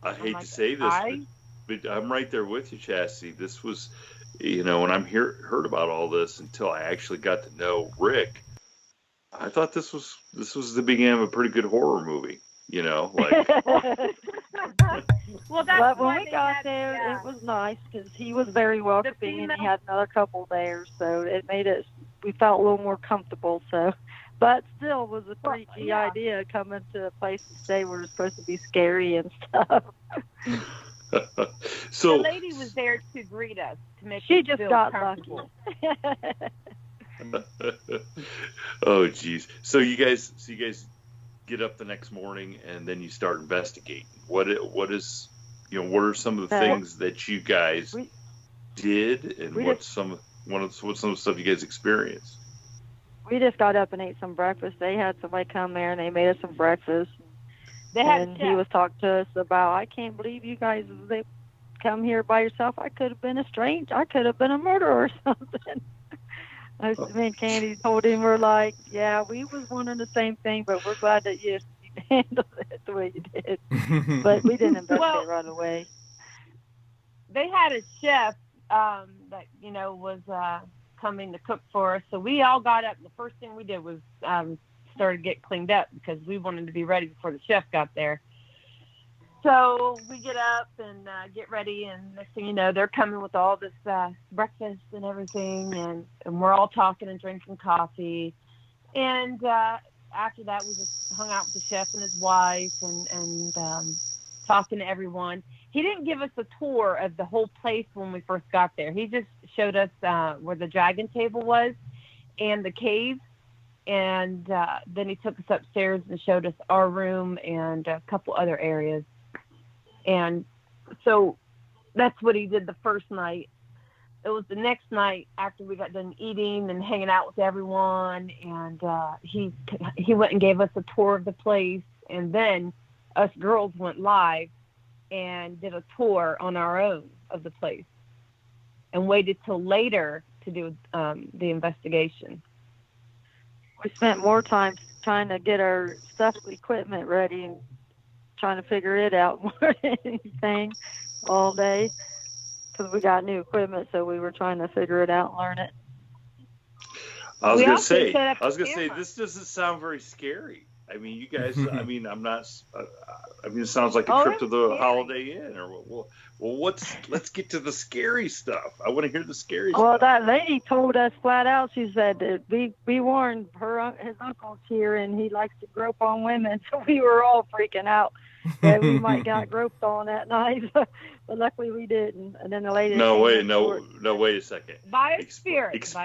I hate to say this, but I'm right there with you, Chastity. This was, when I'm heard about all this until I actually got to know Rick, I thought this was the beginning of a pretty good horror movie. Well, that's but when we got there, it was nice because he was very welcoming and he had another couple there, so it made us. We felt a little more comfortable. So, but still, it was a freaky idea coming to a place to stay where it's supposed to be scary and stuff. So the lady was there to greet us to make she us just feel got comfortable. Lucky. Oh, geez. So you guys get up the next morning and then you start investigating. What are some of the things that you guys did, and what's some of the stuff you guys experienced? We just got up and ate some breakfast. They had somebody come there and they made us some breakfast. He was talking to us about, I can't believe you guys come here by yourself. I could have been I could have been a murderer or something. Me and Candy told him, we're like, yeah, we was wondering the same thing, but we're glad that you handled it the way you did. But we didn't investigate right away. They had a chef that, was coming to cook for us. So we all got up. The first thing we did was started to get cleaned up because we wanted to be ready before the chef got there. So we get up and get ready, and next thing you know, they're coming with all this breakfast and everything, and we're all talking and drinking coffee. And after that, we just hung out with the chef and his wife and talking to everyone. He didn't give us a tour of the whole place when we first got there. He just showed us where the dragon table was and the cave. And then he took us upstairs and showed us our room and a couple other areas. And so that's what he did the first night. It was the next night after we got done eating and hanging out with everyone. And he went and gave us a tour of the place. And then us girls went live and did a tour on our own of the place and waited till later to do the investigation. We spent more time trying to get our equipment ready and trying to figure it out more than anything all day because we got new equipment, so we were trying to figure it out and learn it. I was gonna say this doesn't sound very scary. I mean, you guys. I mean, I'm not. I mean, it sounds like a trip to the Holiday Inn, or well, let's get to the scary stuff. I want to hear the scary stuff. Well, that lady told us flat out. She said that we warned his uncle's here, and he likes to grope on women. So we were all freaking out that we might got groped on that night, but luckily we didn't. And then the lady. No, wait a second. By a spirit.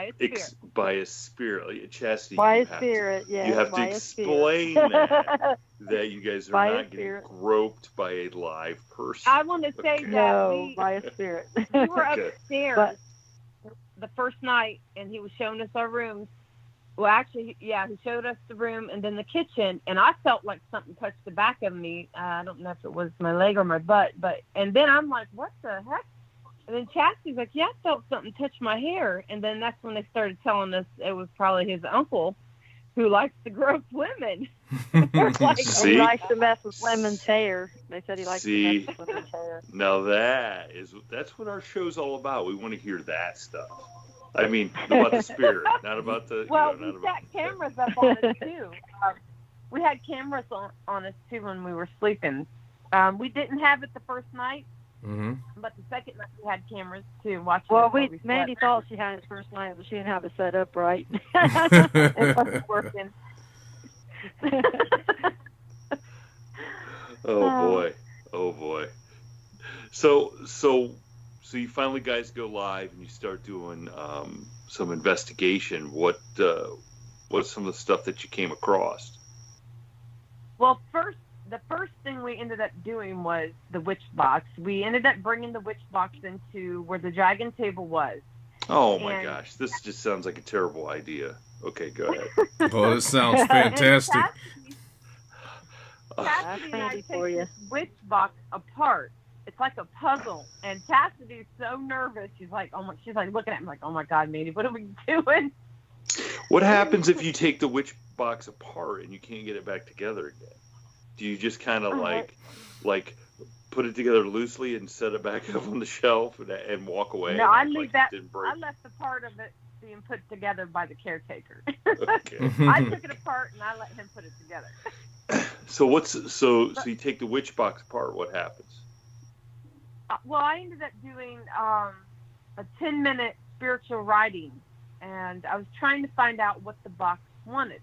By a spirit, Chastity. By a spirit, yeah. You have to explain that you guys are not getting groped by a live person. I want to say that by a spirit. We were upstairs the first night, and he was showing us our rooms. Well, actually, yeah, he showed us the room and then the kitchen, and I felt like something touched the back of me. I don't know if it was my leg or my butt, and then I'm like, what the heck? And then Chastity's like, yeah, I felt something touch my hair. And then that's when they started telling us it was probably his uncle who likes to grope women. He likes to mess with women's hair. They said he likes to mess with women's hair. Now that's what our show's all about. We want to hear that stuff. I mean, about the spirit, not about the. Well, we got cameras up on us too. We had cameras on us too when we were sleeping. We didn't have it the first night, but the second night we had cameras too. Well, Mandy thought she had it the first night, but she didn't have it set up right. It wasn't working. Oh boy. So you finally guys go live and you start doing some investigation. What's some of the stuff that you came across? Well, the first thing we ended up doing was the witch box. We ended up bringing the witch box into where the dragon table was. Oh my gosh, this just sounds like a terrible idea. Okay, go ahead. Oh, this sounds fantastic. Chastity and I take this witch box apart. It's like a puzzle, and Chastity's so nervous. She's like looking at me like, "Oh my God, Mandy, what are we doing?" What happens if you take the witch box apart and you can't get it back together again? Do you just kind of like put it together loosely and set it back up on the shelf and walk away? No, I leave that. I left the part of it being put together by the caretaker. Okay. I took it apart and I let him put it together. So you take the witch box apart. What happens? Well, I ended up doing a 10-minute spiritual writing, and I was trying to find out what the box wanted.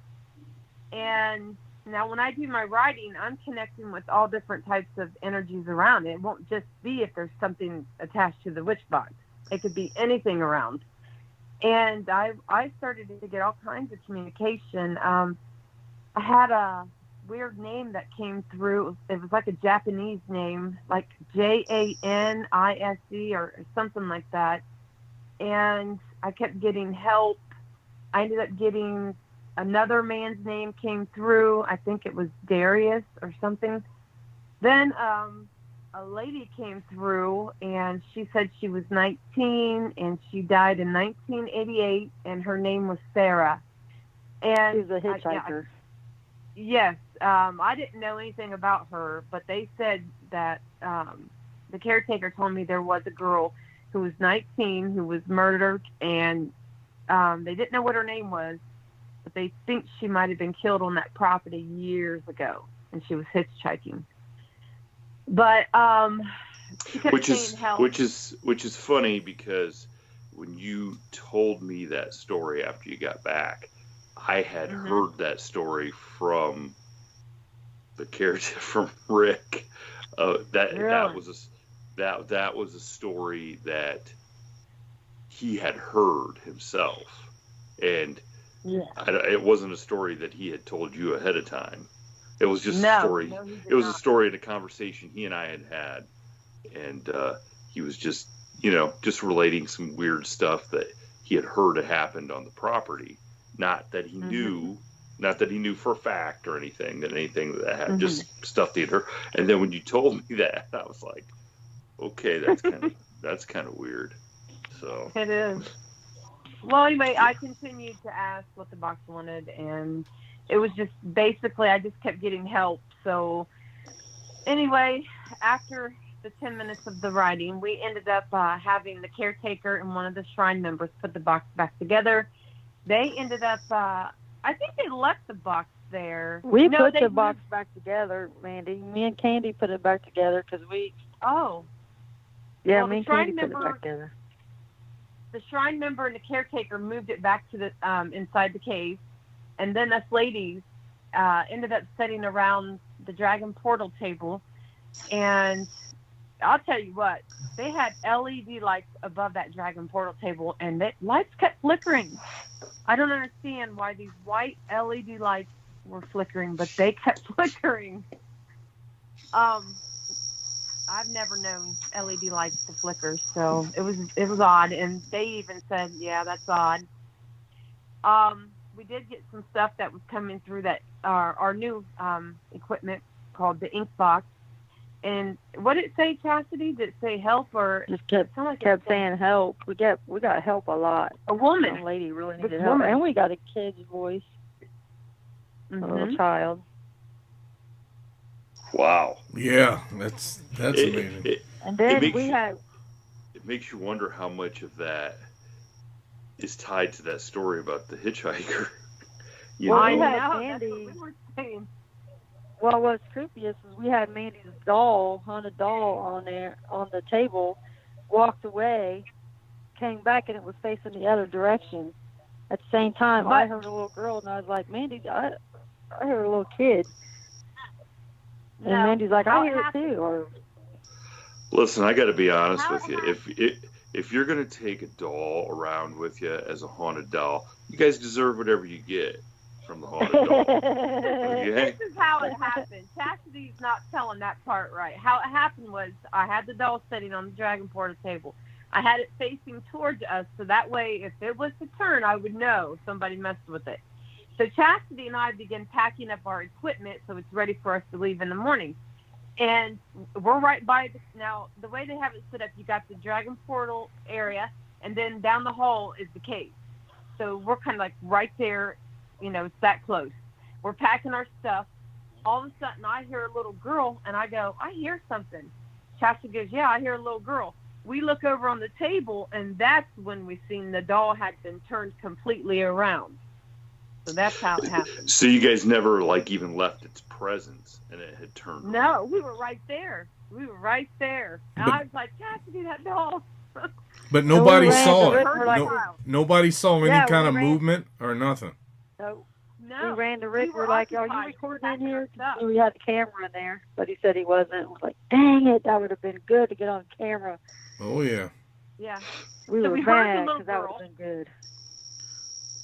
And now when I do my writing, I'm connecting with all different types of energies around. It won't just be if there's something attached to the witch box. It could be anything around. And I started to get all kinds of communication. I had a weird name that came through. It was like a Japanese name, like Janise or something like that. And I kept getting help. I ended up getting another man's name came through. I think it was Darius or something. Then a lady came through, and she said she was 19 and she died in 1988, and her name was Sarah. And she's a hitchhiker. Yes. I didn't know anything about her, but they said that the caretaker told me there was a girl who was 19 who was murdered, and they didn't know what her name was, but they think she might have been killed on that property years ago, and she was hitchhiking. But she kept saying help. Which is funny, because when you told me that story after you got back, I had heard that story from the character from Rick. That was a story that he had heard himself, and it wasn't a story that he had told you ahead of time. It was just a story. It was a story in a conversation he and I had, and he was just relating some weird stuff that he had heard had happened on the property. Not that he knew. Not that he knew for a fact or anything that had just stuff that he had heard. And then when you told me that, I was like, okay, that's kind of weird. So it is. Well, anyway, I continued to ask what the box wanted, and it was just basically I just kept getting help. So anyway, after the 10 minutes of the writing, we ended up having the caretaker and one of the shrine members put the box back together. They ended up, I think they left the box there. We No, put they the box moved- back together, Mandy. Me and Candy put it back together because we. Oh, Yeah, Well, me the and shrine Candy put it member- back together. the shrine member and the caretaker moved it back to the inside the cave, and then us ladies ended up sitting around the dragon portal table, and I'll tell you what, they had LED lights above that dragon portal table, and the lights kept flickering. I don't understand why these white LED lights were flickering, but they kept flickering. I've never known LED lights to flicker, so it was odd, and they even said, "Yeah, that's odd." We did get some stuff that was coming through that our new equipment called the ink box. And what did it say, Chastity? Did it say help or Just kept saying help. We got help a lot. a woman? Some lady really needed This help, woman. and we got a kid's voice, a little child. Wow. Yeah, that's amazing. And then makes we you- had. It makes you wonder how much of that is tied to that story about the hitchhiker. You Well, know? we had That's Mandy. what we were saying. Well, what's creepiest is we had Mandy's haunted doll on the table, walked away, came back, and it was facing the other direction. At the same time, I heard a little girl, and I was like, Mandy, I heard a little kid. And No, Mandy's like, how I it hear it happened- too. Or, Listen, I got to be honest How with you. it If you're going to take a doll around with you as a haunted doll, you guys deserve whatever you get from the haunted doll. Okay? This is how it happened. Chastity's not telling that part right. How it happened was I had the doll sitting on the dragon portal table. I had it facing towards us, so that way if it was to turn, I would know somebody messed with it. So Chastity and I began packing up our equipment so it's ready for us to leave in the morning. And we're right by now, the way they have it set up, you got the dragon portal area, and then down the hall is the cave. So we're kind of like right there, it's that close. We're packing our stuff. All of a sudden, I hear a little girl, and I go, I hear something. Chastity goes, yeah, I hear a little girl. We look over on the table, and that's when we seen the doll had been turned completely around. So that's how it happened. So you guys never even left its presence and it had turned around. No, we were right there. And I was like, Chastity, that doll. But nobody we ran saw the it. river like- Nobody saw any Yeah, kind we of ran- movement or nothing. so No. we ran to Rick. were We're like, are you occupied recording in packing here? our stuff. And we had the camera in there, but he said he wasn't. I was like, dang it, that would have been good to get on camera. Oh yeah. Yeah. We So were we heard the mad little because that would girl. have been good.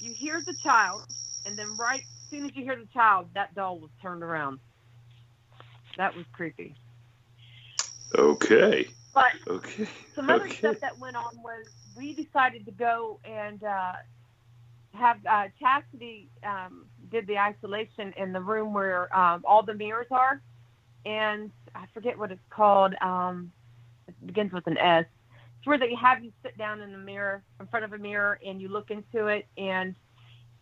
You hear the child, and then right as soon as you hear the child, that doll was turned around. That was creepy. Okay. But Okay. some other Okay. stuff that went on was we decided to go and have Chastity did the isolation in the room where all the mirrors are, and I forget what it's called. It begins with an S. It's where they have you sit down in front of a mirror, and you look into it, and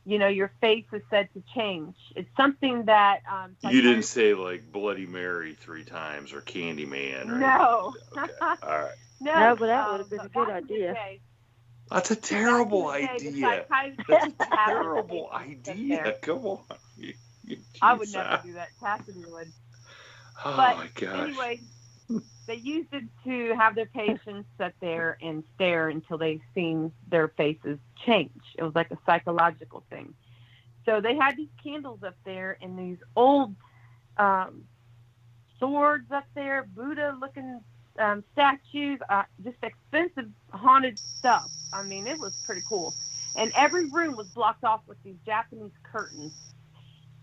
your face is said to change. It's something that You didn't say Bloody Mary 3 times or Candyman or No. anything. Okay. All right. No, but that would have been a but good back in the idea. day- That's a back terrible in the day, the idea. psychiatrist That's a used to have the terrible patients sit idea. there. Come on. I would never do that. Chastity would. Oh But my gosh. anyway, they used it to have their patients sit there and stare until they've seen their faces change. It was like a psychological thing. So they had these candles up there and these old swords up there, Buddha-looking statues, just expensive haunted stuff. I mean, it was pretty cool. And every room was blocked off with these Japanese curtains.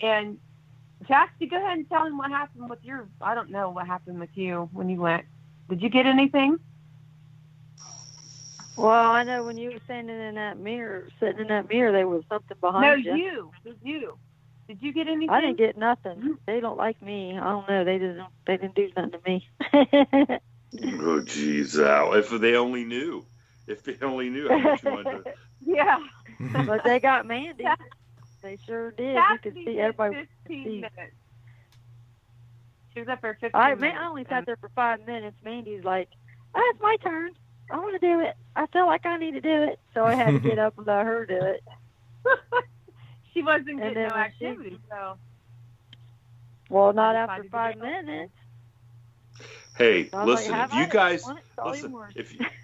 And Chastity, go ahead and tell him what happened with I don't know what happened with you when you went. Did you get anything? Well, I know when you were sitting in that mirror, there was something behind No, you. you. Did you get anything? I didn't get nothing. They don't like me. I don't know. They didn't do nothing to me. Oh, geez. Ow. If they only knew. How much you wanted to... Yeah. But they got Mandy. They sure did. You could Chastity see did everybody. 15 see. minutes. She was up there 15 I minutes. only sat there for 5 minutes. Mandy's like, oh, it's my turn. I want to do it. I feel like I need to do it. So I had to get up and let her do it. She wasn't And getting then no when activity, so. Well, not after 5 minutes. Hey, I was listen, like, if you guys listen,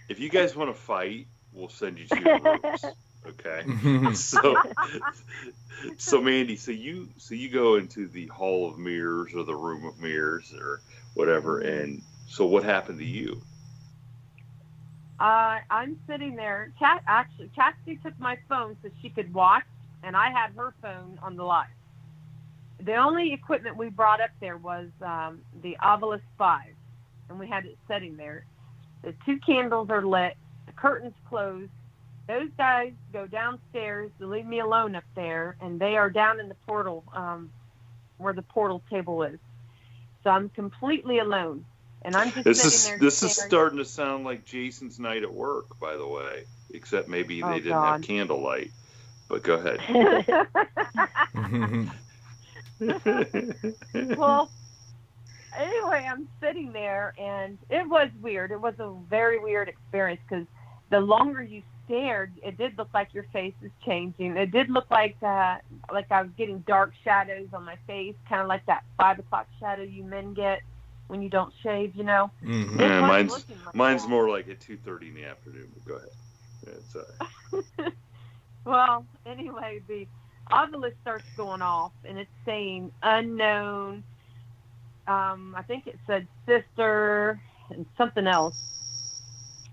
if you guys want to fight, we'll send you to your rooms. Okay. So Mandy, so you go into the Hall of Mirrors or the Room of Mirrors or whatever, and so what happened to you? I'm sitting there. Chastity took my phone so she could watch, and I had her phone on the live. The only equipment we brought up there was the Ovilus 5, and we had it sitting there. The 2 candles are lit, the curtains closed. Those guys go downstairs to leave me alone up there, and they are down in the portal where the portal table is. So I'm completely alone, and I'm just sitting there. This is starting to sound like Jason's night at work, by the way, except maybe they didn't have candlelight. But go ahead. Well, anyway, I'm sitting there, and it was weird. It was a very weird experience because the longer you stared, it did look like your face is changing. It did look like I was getting dark shadows on my face, kind of like that 5 o'clock shadow you men get when you don't shave, you know. Mm-hmm. Yeah, mine's more like at 2:30 in the afternoon. But go ahead. Yeah, it's all right. Well, anyway, the Ovilus starts going off, and it's saying unknown. I think it said sister and something else.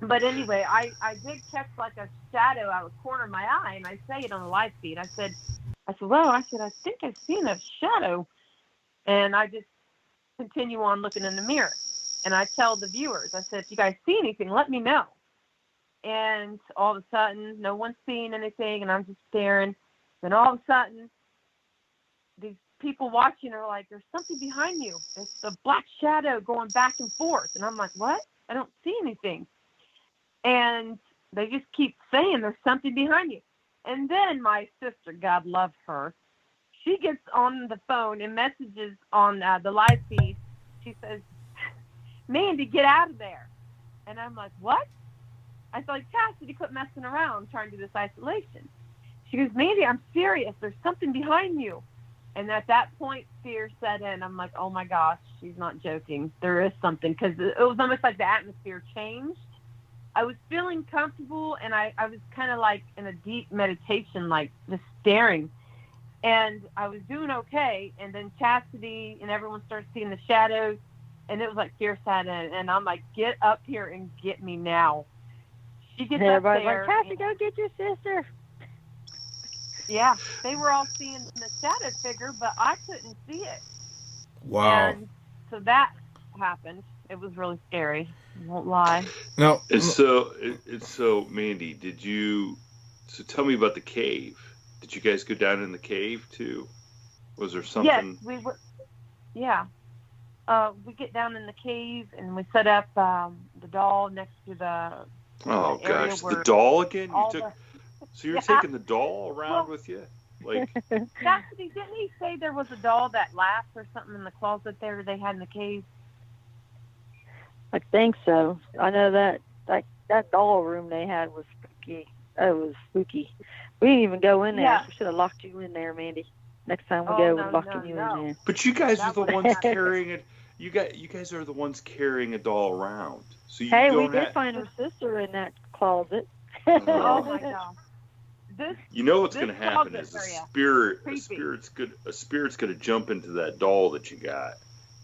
But anyway, I did catch like a shadow out of the corner of my eye, and I say it on the live feed. I said, I think I've seen a shadow. And I just continue on looking in the mirror. And I tell the viewers, I said, if you guys see anything, let me know. And all of a sudden, no one's seeing anything, and I'm just staring. Then all of a sudden, these people watching are like, there's something behind you. It's a black shadow going back and forth. And I'm like, what? I don't see anything. And they just keep saying there's something behind you. And then my sister, God love her, she gets on the phone and messages on the live feed. She says, Mandy, get out of there. And I'm like, what? I said, like, Chastity, quit messing around trying to do this isolation. She goes, Mandy, I'm serious. There's something behind you. And at that point, fear set in. I'm like, oh, my gosh, she's not joking. There is something. Because it was almost like the atmosphere changed. I was feeling comfortable, and I was kind of like in a deep meditation, like just staring. And I was doing okay. And then Chastity and everyone started seeing the shadows. And it was like fear set in. And I'm like, get up here and get me now. She gets Everybody's up there. Like, Chastity, go get your sister. Yeah, they were all seeing the shadow figure, but I couldn't see it. Wow. And so that happened. It was really scary. I won't lie. No. So Mandy, so tell me about the cave. Did you guys go down in the cave too? Was there something? Yes, we were. Yeah. We get down in the cave and we set up the doll next to the. Oh gosh, the doll again? So you're taking the doll around with you? Like, Chastity, didn't he say there was a doll that laughed or something in the closet there they had in the cave? I think so. I know that doll room they had was spooky. It was spooky. We didn't even go in there. Yeah. We should have locked you in there, Mandy. Next time we go, we're locking you in there. But you guys are the ones carrying it. You guys are the ones carrying a doll around. So we did find her sister in that closet. Oh my God. You know what's going to happen is a spirit's going to jump into that doll that you got,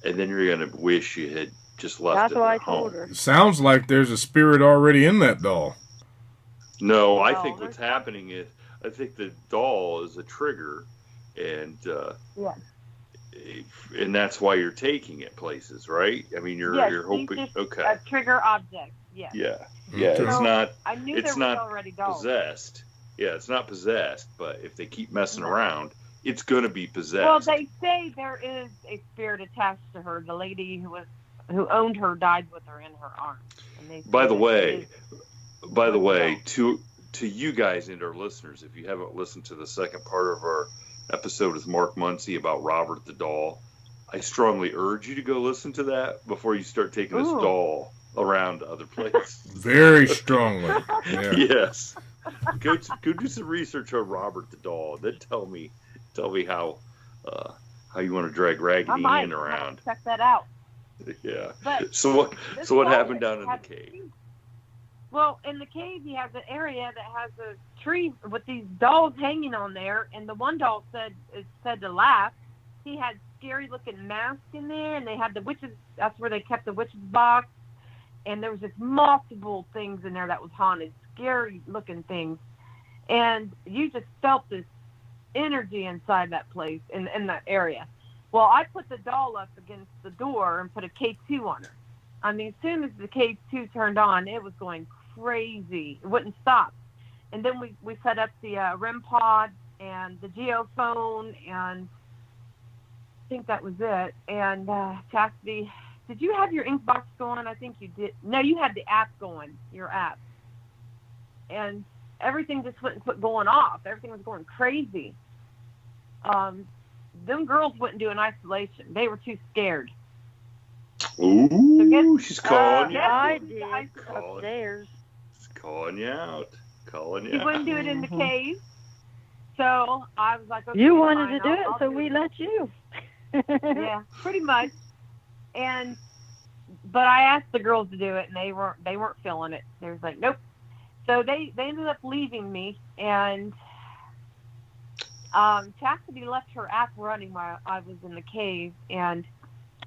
and then you're going to wish you had just left That's it what at I told home. her. Sounds like there's a spirit already in that doll. No, I think what's happening is I think the doll is a trigger, and and that's why you're taking it places, right? I mean, you're hoping. Okay. A trigger object. Yes. Yeah. It's not. I knew it's there was not already dolls. possessed. Yeah, it's not possessed, but if they keep messing around, it's going to be possessed. Well, they say there is a spirit attached to her. The lady who owned her died with her in her arms. By the way, to you guys and our listeners, if you haven't listened to the second part of our episode with Mark Muncie about Robert the doll, I strongly urge you to go listen to that before you start taking this doll around other places. Very strongly. Yeah. Yes. Go do some research on Robert the doll, then tell me how how you want to drag Raggedy Ann around. Check that out. Yeah. But so what happened down in the cave? Well, in the cave, you have an area that has a tree with these dolls hanging on there, and the one doll said to laugh. He had scary-looking masks in there, and they had the witches. That's where they kept the witches box, and there was just multiple things in there that was haunted, scary-looking things, and you just felt this energy inside that place, in that area. Well, I put the doll up against the door and put a K2 on her. I mean, as soon as the K2 turned on, it was going crazy. It wouldn't stop. And then we set up the REM pod and the geophone, and I think that was it. And Chastity, did you have your ink box going? I think you did. No, you had the app going, your app. And everything just wouldn't quit going off. Everything was going crazy. Them girls wouldn't do an isolation. They were too scared. Ooh, she's calling you. I did upstairs. She's calling you out. She wouldn't do it in the cave. So I was like, okay, you wanted to do it, I'll so do we it. let you. Yeah, pretty much. But I asked the girls to do it, and they weren't feeling it. They was like, nope. So they ended up leaving me, and Chastity left her app running while I was in the cave, and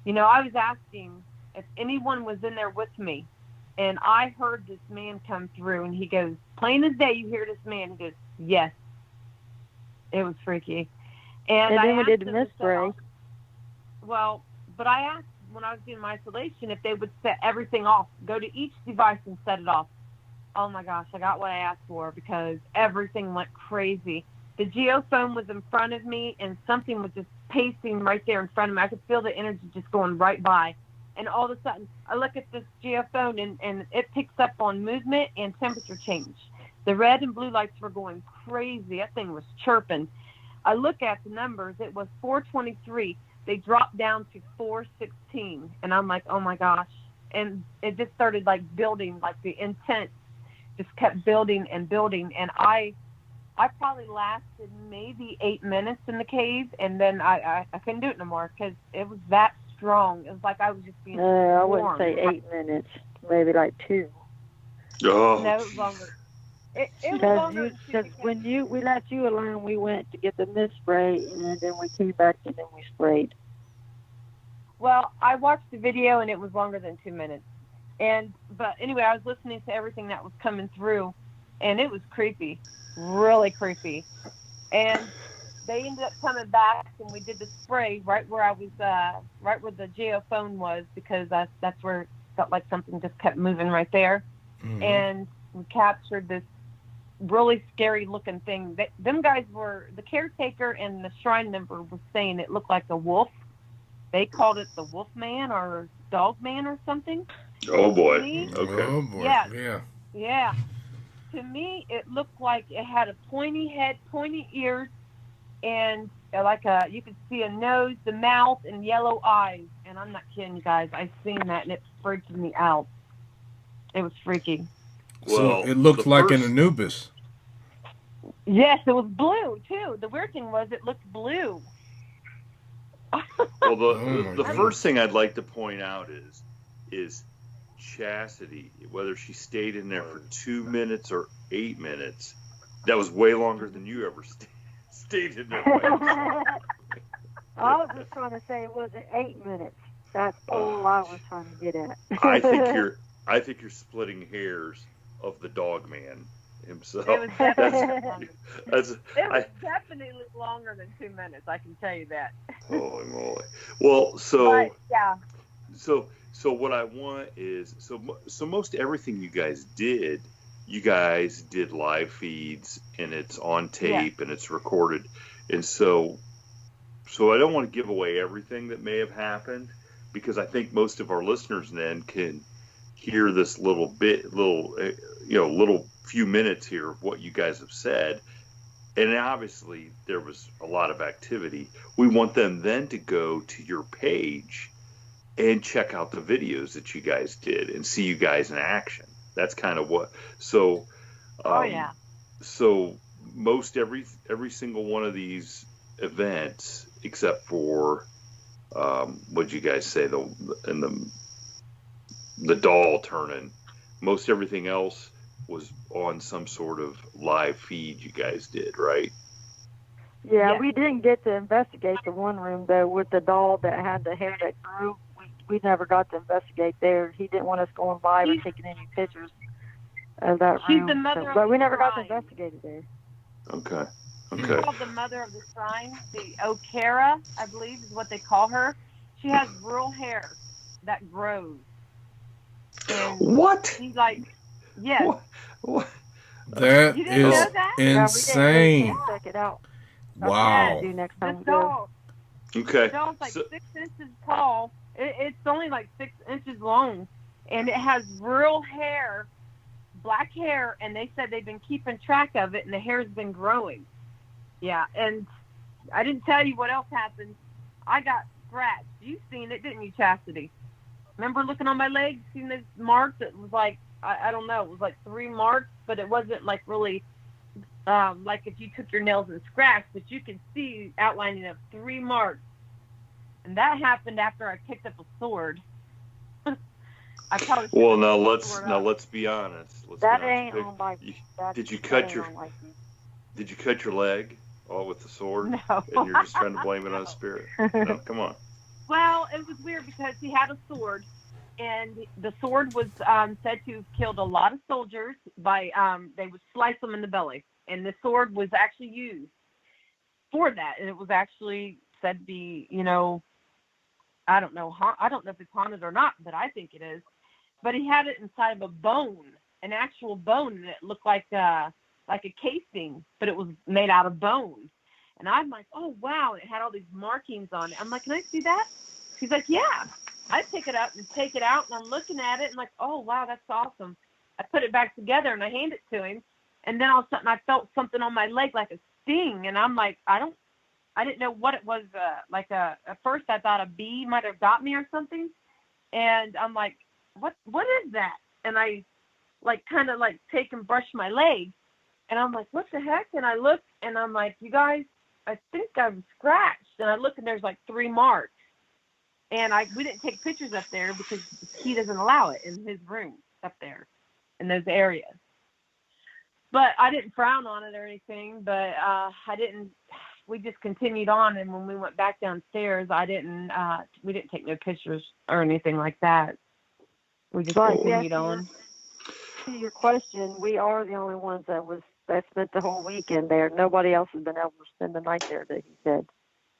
I was asking if anyone was in there with me, and I heard this man come through, and he goes, plain as day, you hear this man. He goes, yes. It was freaky. And then I we did the asked mist spray. Well, but I asked when I was doing my isolation if they would set everything off, go to each device and set it off. Oh my gosh, I got what I asked for because everything went crazy. The geophone was in front of me, and something was just pacing right there in front of me. I could feel the energy just going right by. And all of a sudden, I look at this geophone, and it picks up on movement and temperature change. The red and blue lights were going crazy. That thing was chirping. I look at the numbers. It was 423. They dropped down to 416. And I'm like, oh, my gosh. And it just started, building, the intent just kept building and building. And I probably lasted maybe 8 minutes in the cave, and then I couldn't do it no more because it was that strong. It was like I was just being I wouldn't say 8 minutes, maybe 2. Oh. No, it was longer. It was longer because when we left you alone, we went to get the mist spray, and then we came back and then we sprayed. Well, I watched the video, and it was longer than 2 minutes. But anyway, I was listening to everything that was coming through, and it was creepy, really creepy. And they ended up coming back, and we did the spray right where I was, right where the geophone was, because that's where it felt like something just kept moving right there. Mm-hmm. And we captured this really scary looking thing. Them guys were, the caretaker and the shrine member was saying it looked like a wolf. They called it the wolf man or dog man or something. Oh boy. Okay. Oh boy. Yeah. To me, it looked like it had a pointy head, pointy ears, and you could see a nose, the mouth, and yellow eyes. And I'm not kidding you guys. I seen that, and it freaked me out. It was freaky. Well, so it looked like an Anubis. Yes, it was blue too. The weird thing was it looked blue. Well, the first thing I'd like to point out is Chastity, whether she stayed in there for 2 minutes or 8 minutes, that was way longer than you ever stayed in there. I was just trying to say it wasn't 8 minutes. That's all I was trying to get at. I think you're splitting hairs of the dog man himself. It was definitely definitely longer than 2 minutes. I can tell you that. Holy moly! Well, so yeah. So what I want is so most everything you guys did live feeds, and it's on tape, and it's recorded, and so I don't want to give away everything that may have happened, because I think most of our listeners then can hear this little few minutes here of what you guys have said. And obviously there was a lot of activity. We want them then to go to your page and check out the videos that you guys did and see you guys in action. That's kind of what, so most every single one of these events except for what'd you guys say, the doll turning. Most everything else was on some sort of live feed you guys did, right? Yeah, we didn't get to investigate the one room, though, with the doll that had the hair that grew. We never got to investigate there. He didn't want us going by or taking any pictures of that room. She's the mother of but we the never got to shrine. investigate it there. Okay. She's called the mother of the shrine. The Okara, I believe, is what they call her. She has real hair that grows. And what? She's like, yes. What? That You didn't is know that? insane. Yeah, we check it out. Wow. Do next time This we go. doll, Okay. the doll's like 6 inches tall. It's only like 6 inches long, and it has real hair, black hair, and they said they've been keeping track of it, and the hair's been growing. Yeah, and I didn't tell you what else happened. I got scratched. You seen it, didn't you, Chastity? Remember looking on my legs, seeing those marks? It was like, I don't know, it was like 3 marks, but it wasn't like really like if you took your nails and scratched, but you could see outlining of 3 marks. And that happened after I picked up a sword. I probably well, now let's be honest. That ain't on my. Did you cut your leg with the sword? No. And you're just trying to blame it on spirit? No, come on. Well, it was weird because he had a sword, and the sword was said to have killed a lot of soldiers by they would slice them in the belly, and the sword was actually used for that, and it was actually said to be, I don't know if it's haunted or not, but I think it is. But he had it inside of a bone, an actual bone, and it looked like a casing, but it was made out of bone. And I'm like, oh wow, it had all these markings on it. I'm like, can I see that? She's like, yeah. I pick it up and take it out, and I'm looking at it, and like, oh wow, that's awesome. I put it back together, and I hand it to him, and then all of a sudden I felt something on my leg like a sting, and I'm like, I didn't know what it was. At first I thought a bee might have got me or something, and I'm like, what is that? And I kind of take and brush my leg, and I'm like, what the heck? And I look, and I'm like, you guys, I think I'm scratched. And I look, and there's like 3 marks, and we didn't take pictures up there because he doesn't allow it in his room up there in those areas. But I didn't frown on it or anything, but we just continued on, and when we went back downstairs, we didn't take no pictures or anything like that. We just continued on. To your question, we are the only ones that spent the whole weekend there. Nobody else has been able to spend the night there, that he said.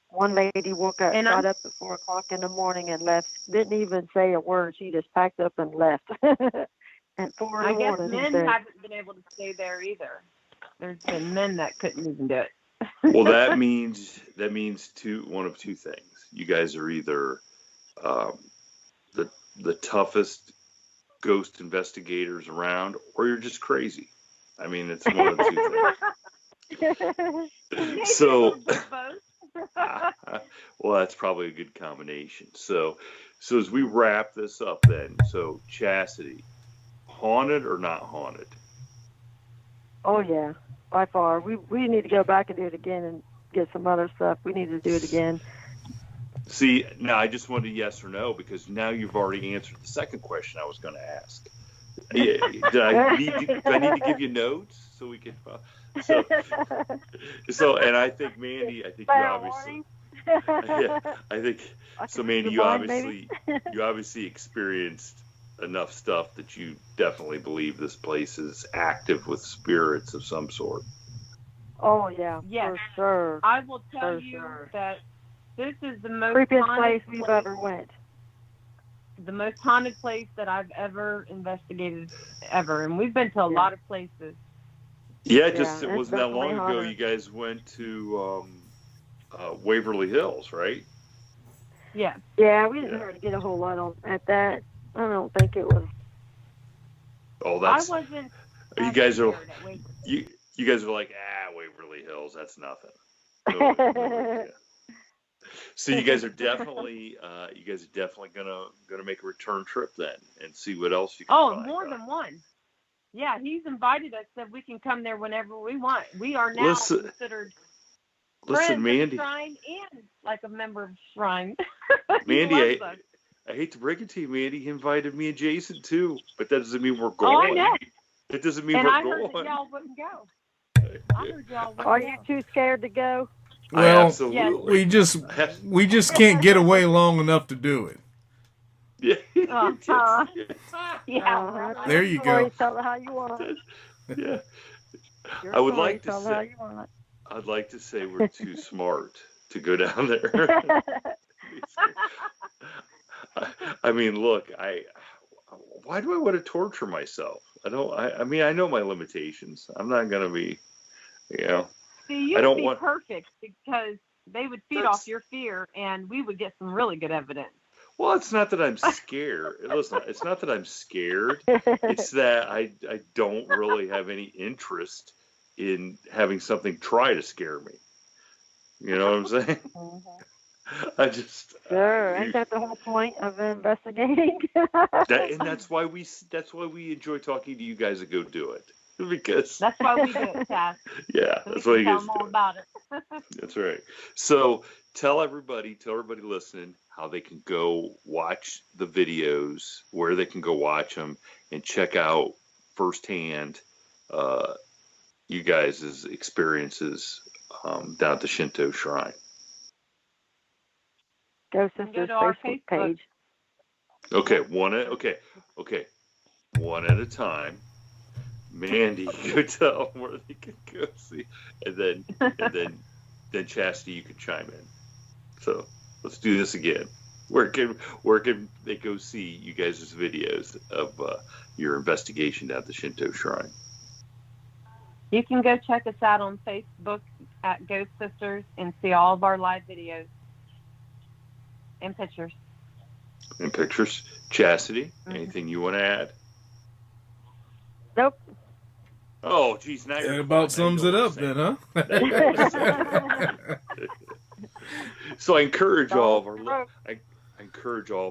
One lady got up at 4 o'clock in the morning and left. Didn't even say a word. She just packed up and left. At 4 in the morning. I guess men haven't been able to stay there either. There's been men that couldn't even do it. Well, that means one of two things. You guys are either the toughest ghost investigators around, or you're just crazy. I mean, it's one of the two things. So, well, that's probably a good combination. So as we wrap this up, then, so Chastity, haunted or not haunted? Oh yeah, by far. We need to go back and do it again and get some other stuff. We need to do it again. See, now I just wanted a yes or no, because now you've already answered the second question I was going to ask. Do I need to give you notes so we can? So, and I think Mandy, you obviously. Yeah, I think so. Mandy, you obviously experienced enough stuff that you definitely believe this place is active with spirits of some sort. Oh yeah, yes, for sure. I will tell you that this is the most creepiest haunted place we've ever went. The most haunted place that I've ever investigated ever, and we've been to a lot of places. Yeah, it wasn't that long ago. You guys went to Waverly Hills, right? Yeah. Yeah, we didn't really get a whole lot at that. I don't think it was. Oh, that's. I wasn't. You guys are like, Waverly Hills, that's nothing. No, so you guys are definitely gonna make a return trip then and see what else you can find. Oh, more than one. Yeah, he's invited us, said we can come there whenever we want. We are now considered Listen, Mandy. Shrine and like a member of Shrine. Mandy, I hate to break it to you, Mandy. He invited me and Jason too, but that doesn't mean we're going. Oh, I know. It doesn't mean and we're I going. heard that y'all wouldn't go. I heard y'all wouldn't Are go. you too scared to go? Well, absolutely. we just can't get away long enough to do it. Yeah. Yeah. There you go. Tell it how you want it. Yeah. Your I would story, like to tell it say. how you want it. I'd like to say we're too smart to go down there. I mean, look, why do I want to torture myself? I mean, I know my limitations. I'm not going to be, See, you'd be perfect because they would feed off your fear and we would get some really good evidence. Well, it's not that I'm scared. Listen, it's not that I'm scared. It's that I don't really have any interest in having something try to scare me. You know what I'm saying? I just sure. Ain't that the whole point of investigating? and that's why we enjoy talking to you guys that go do it, because that's why we do it, Cass. Yeah, so that's why you guys tell them all do about it. That's right. So tell everybody listening how they can go watch the videos, where they can go watch them, and check out firsthand you guys' experiences down at the Shinto Shrine. Go Sisters Facebook page. Okay, one at a time. Mandy, go tell them where they can go see, and then Chastity, you can chime in. So let's do this again. Where can they go see you guys' videos of your investigation down at the Shinto Shrine? You can go check us out on Facebook at Ghost Sisters and see all of our live videos and pictures. Chastity, anything you want to add? Nope. Oh, geez, now that about sums it up then, huh? So I encourage all of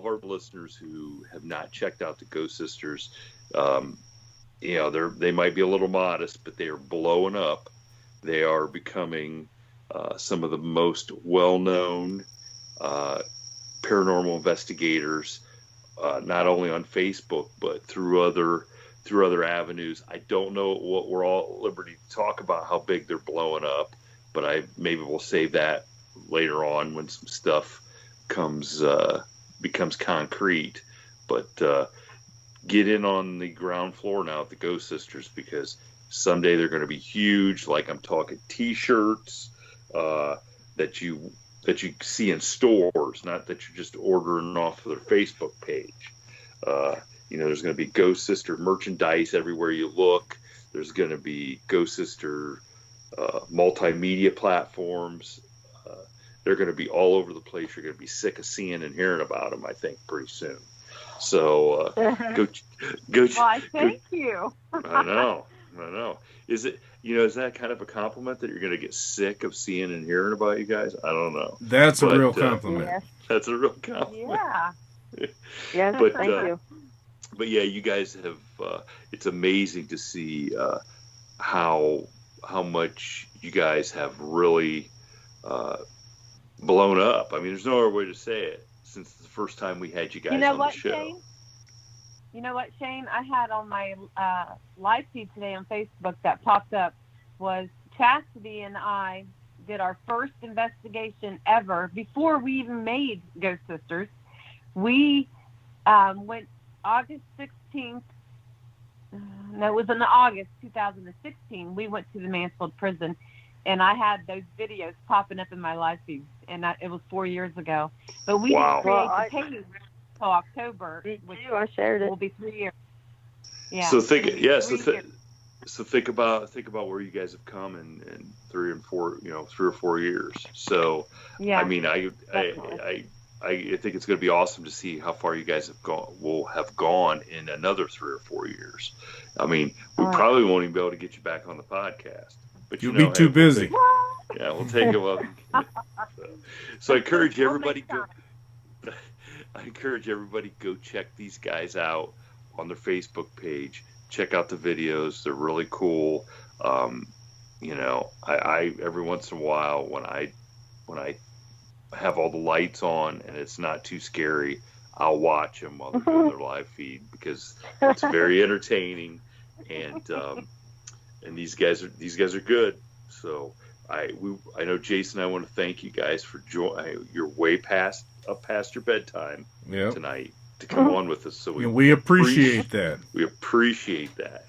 our listeners who have not checked out the Ghost Sisters. They might be a little modest, but they are blowing up. They are becoming some of the most well-known paranormal investigators, not only on Facebook but through other avenues. I don't know what we're all at liberty to talk about how big they're blowing up, but maybe we'll save that later on when some stuff becomes concrete. But get in on the ground floor now at the Ghost Sisters, because someday they're going to be huge. Like, I'm talking T-shirts that you see in stores, not that you're just ordering off of their Facebook page. There's going to be Ghost Sister merchandise everywhere you look. There's going to be Ghost Sister multimedia platforms. They're going to be all over the place. You're going to be sick of seeing and hearing about them, I think, pretty soon. So go. Why, thank you. I know. Is that kind of a compliment that you're going to get sick of seeing and hearing about you guys? I don't know. That's a real compliment. Yes. That's a real compliment. Yeah. Yes, but, thank you. But yeah, you guys have. It's amazing to see how much you guys have really blown up. I mean, there's no other way to say it since the first time we had you guys on the show. Shane? You know what, Shane? I had on my live feed today on Facebook that popped up was Chastity and I did our first investigation ever before we even made Ghost Sisters. We went August 16th. No, it was in August 2016. We went to the Mansfield prison, and I had those videos popping up in my live feed, and it was 4 years ago. But we didn't create the page until October, which I shared it. will be 3 years. Yeah. So think about where you guys have come in 3 or 4 years. So yeah, I mean, I think it's going to be awesome to see how far you guys will have gone in another 3 or 4 years. I mean, we probably won't even be able to get you back on the podcast. But you'll be too busy. We'll take it while. So I encourage everybody go check these guys out on their Facebook page. Check out the videos; they're really cool. you know, I every once in a while when I have all the lights on and it's not too scary, I'll watch them while they're doing their live feed because it's very entertaining, and these guys are good. So I know Jason. I want to thank you guys for you're way past your bedtime tonight to come on with us. So we appreciate that. We appreciate that.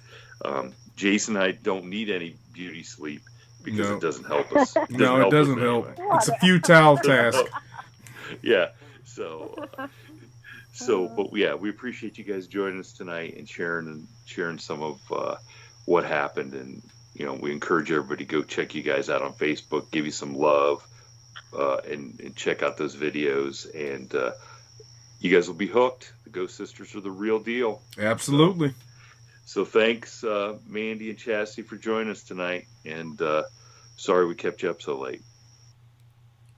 Jason and I don't need any beauty sleep because it doesn't help us. It doesn't help. It's a futile task. Yeah. But yeah, we appreciate you guys joining us tonight and sharing some of what happened. And, you know, we encourage everybody to go check you guys out on Facebook, give you some love, and check out those videos. And you guys will be hooked. The Ghost Sisters are the real deal. Absolutely. So thanks, Mandy and Chastity, for joining us tonight. And sorry we kept you up so late.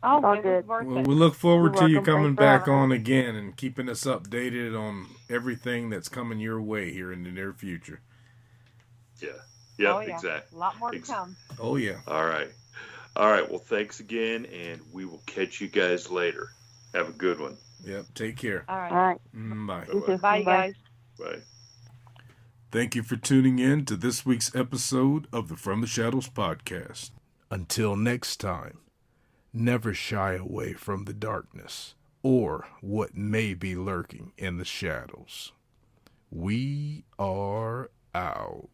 Oh, all good. Well, we look forward to you coming back on again and keeping us updated on everything that's coming your way here in the near future. Yeah. Yeah, Exactly. A lot more to come. Oh, yeah. All right. Well, thanks again, and we will catch you guys later. Have a good one. Yep. Take care. All right. All right. Bye. Bye, guys. Bye. Thank you for tuning in to this week's episode of the From the Shadows podcast. Until next time, never shy away from the darkness or what may be lurking in the shadows. We are out.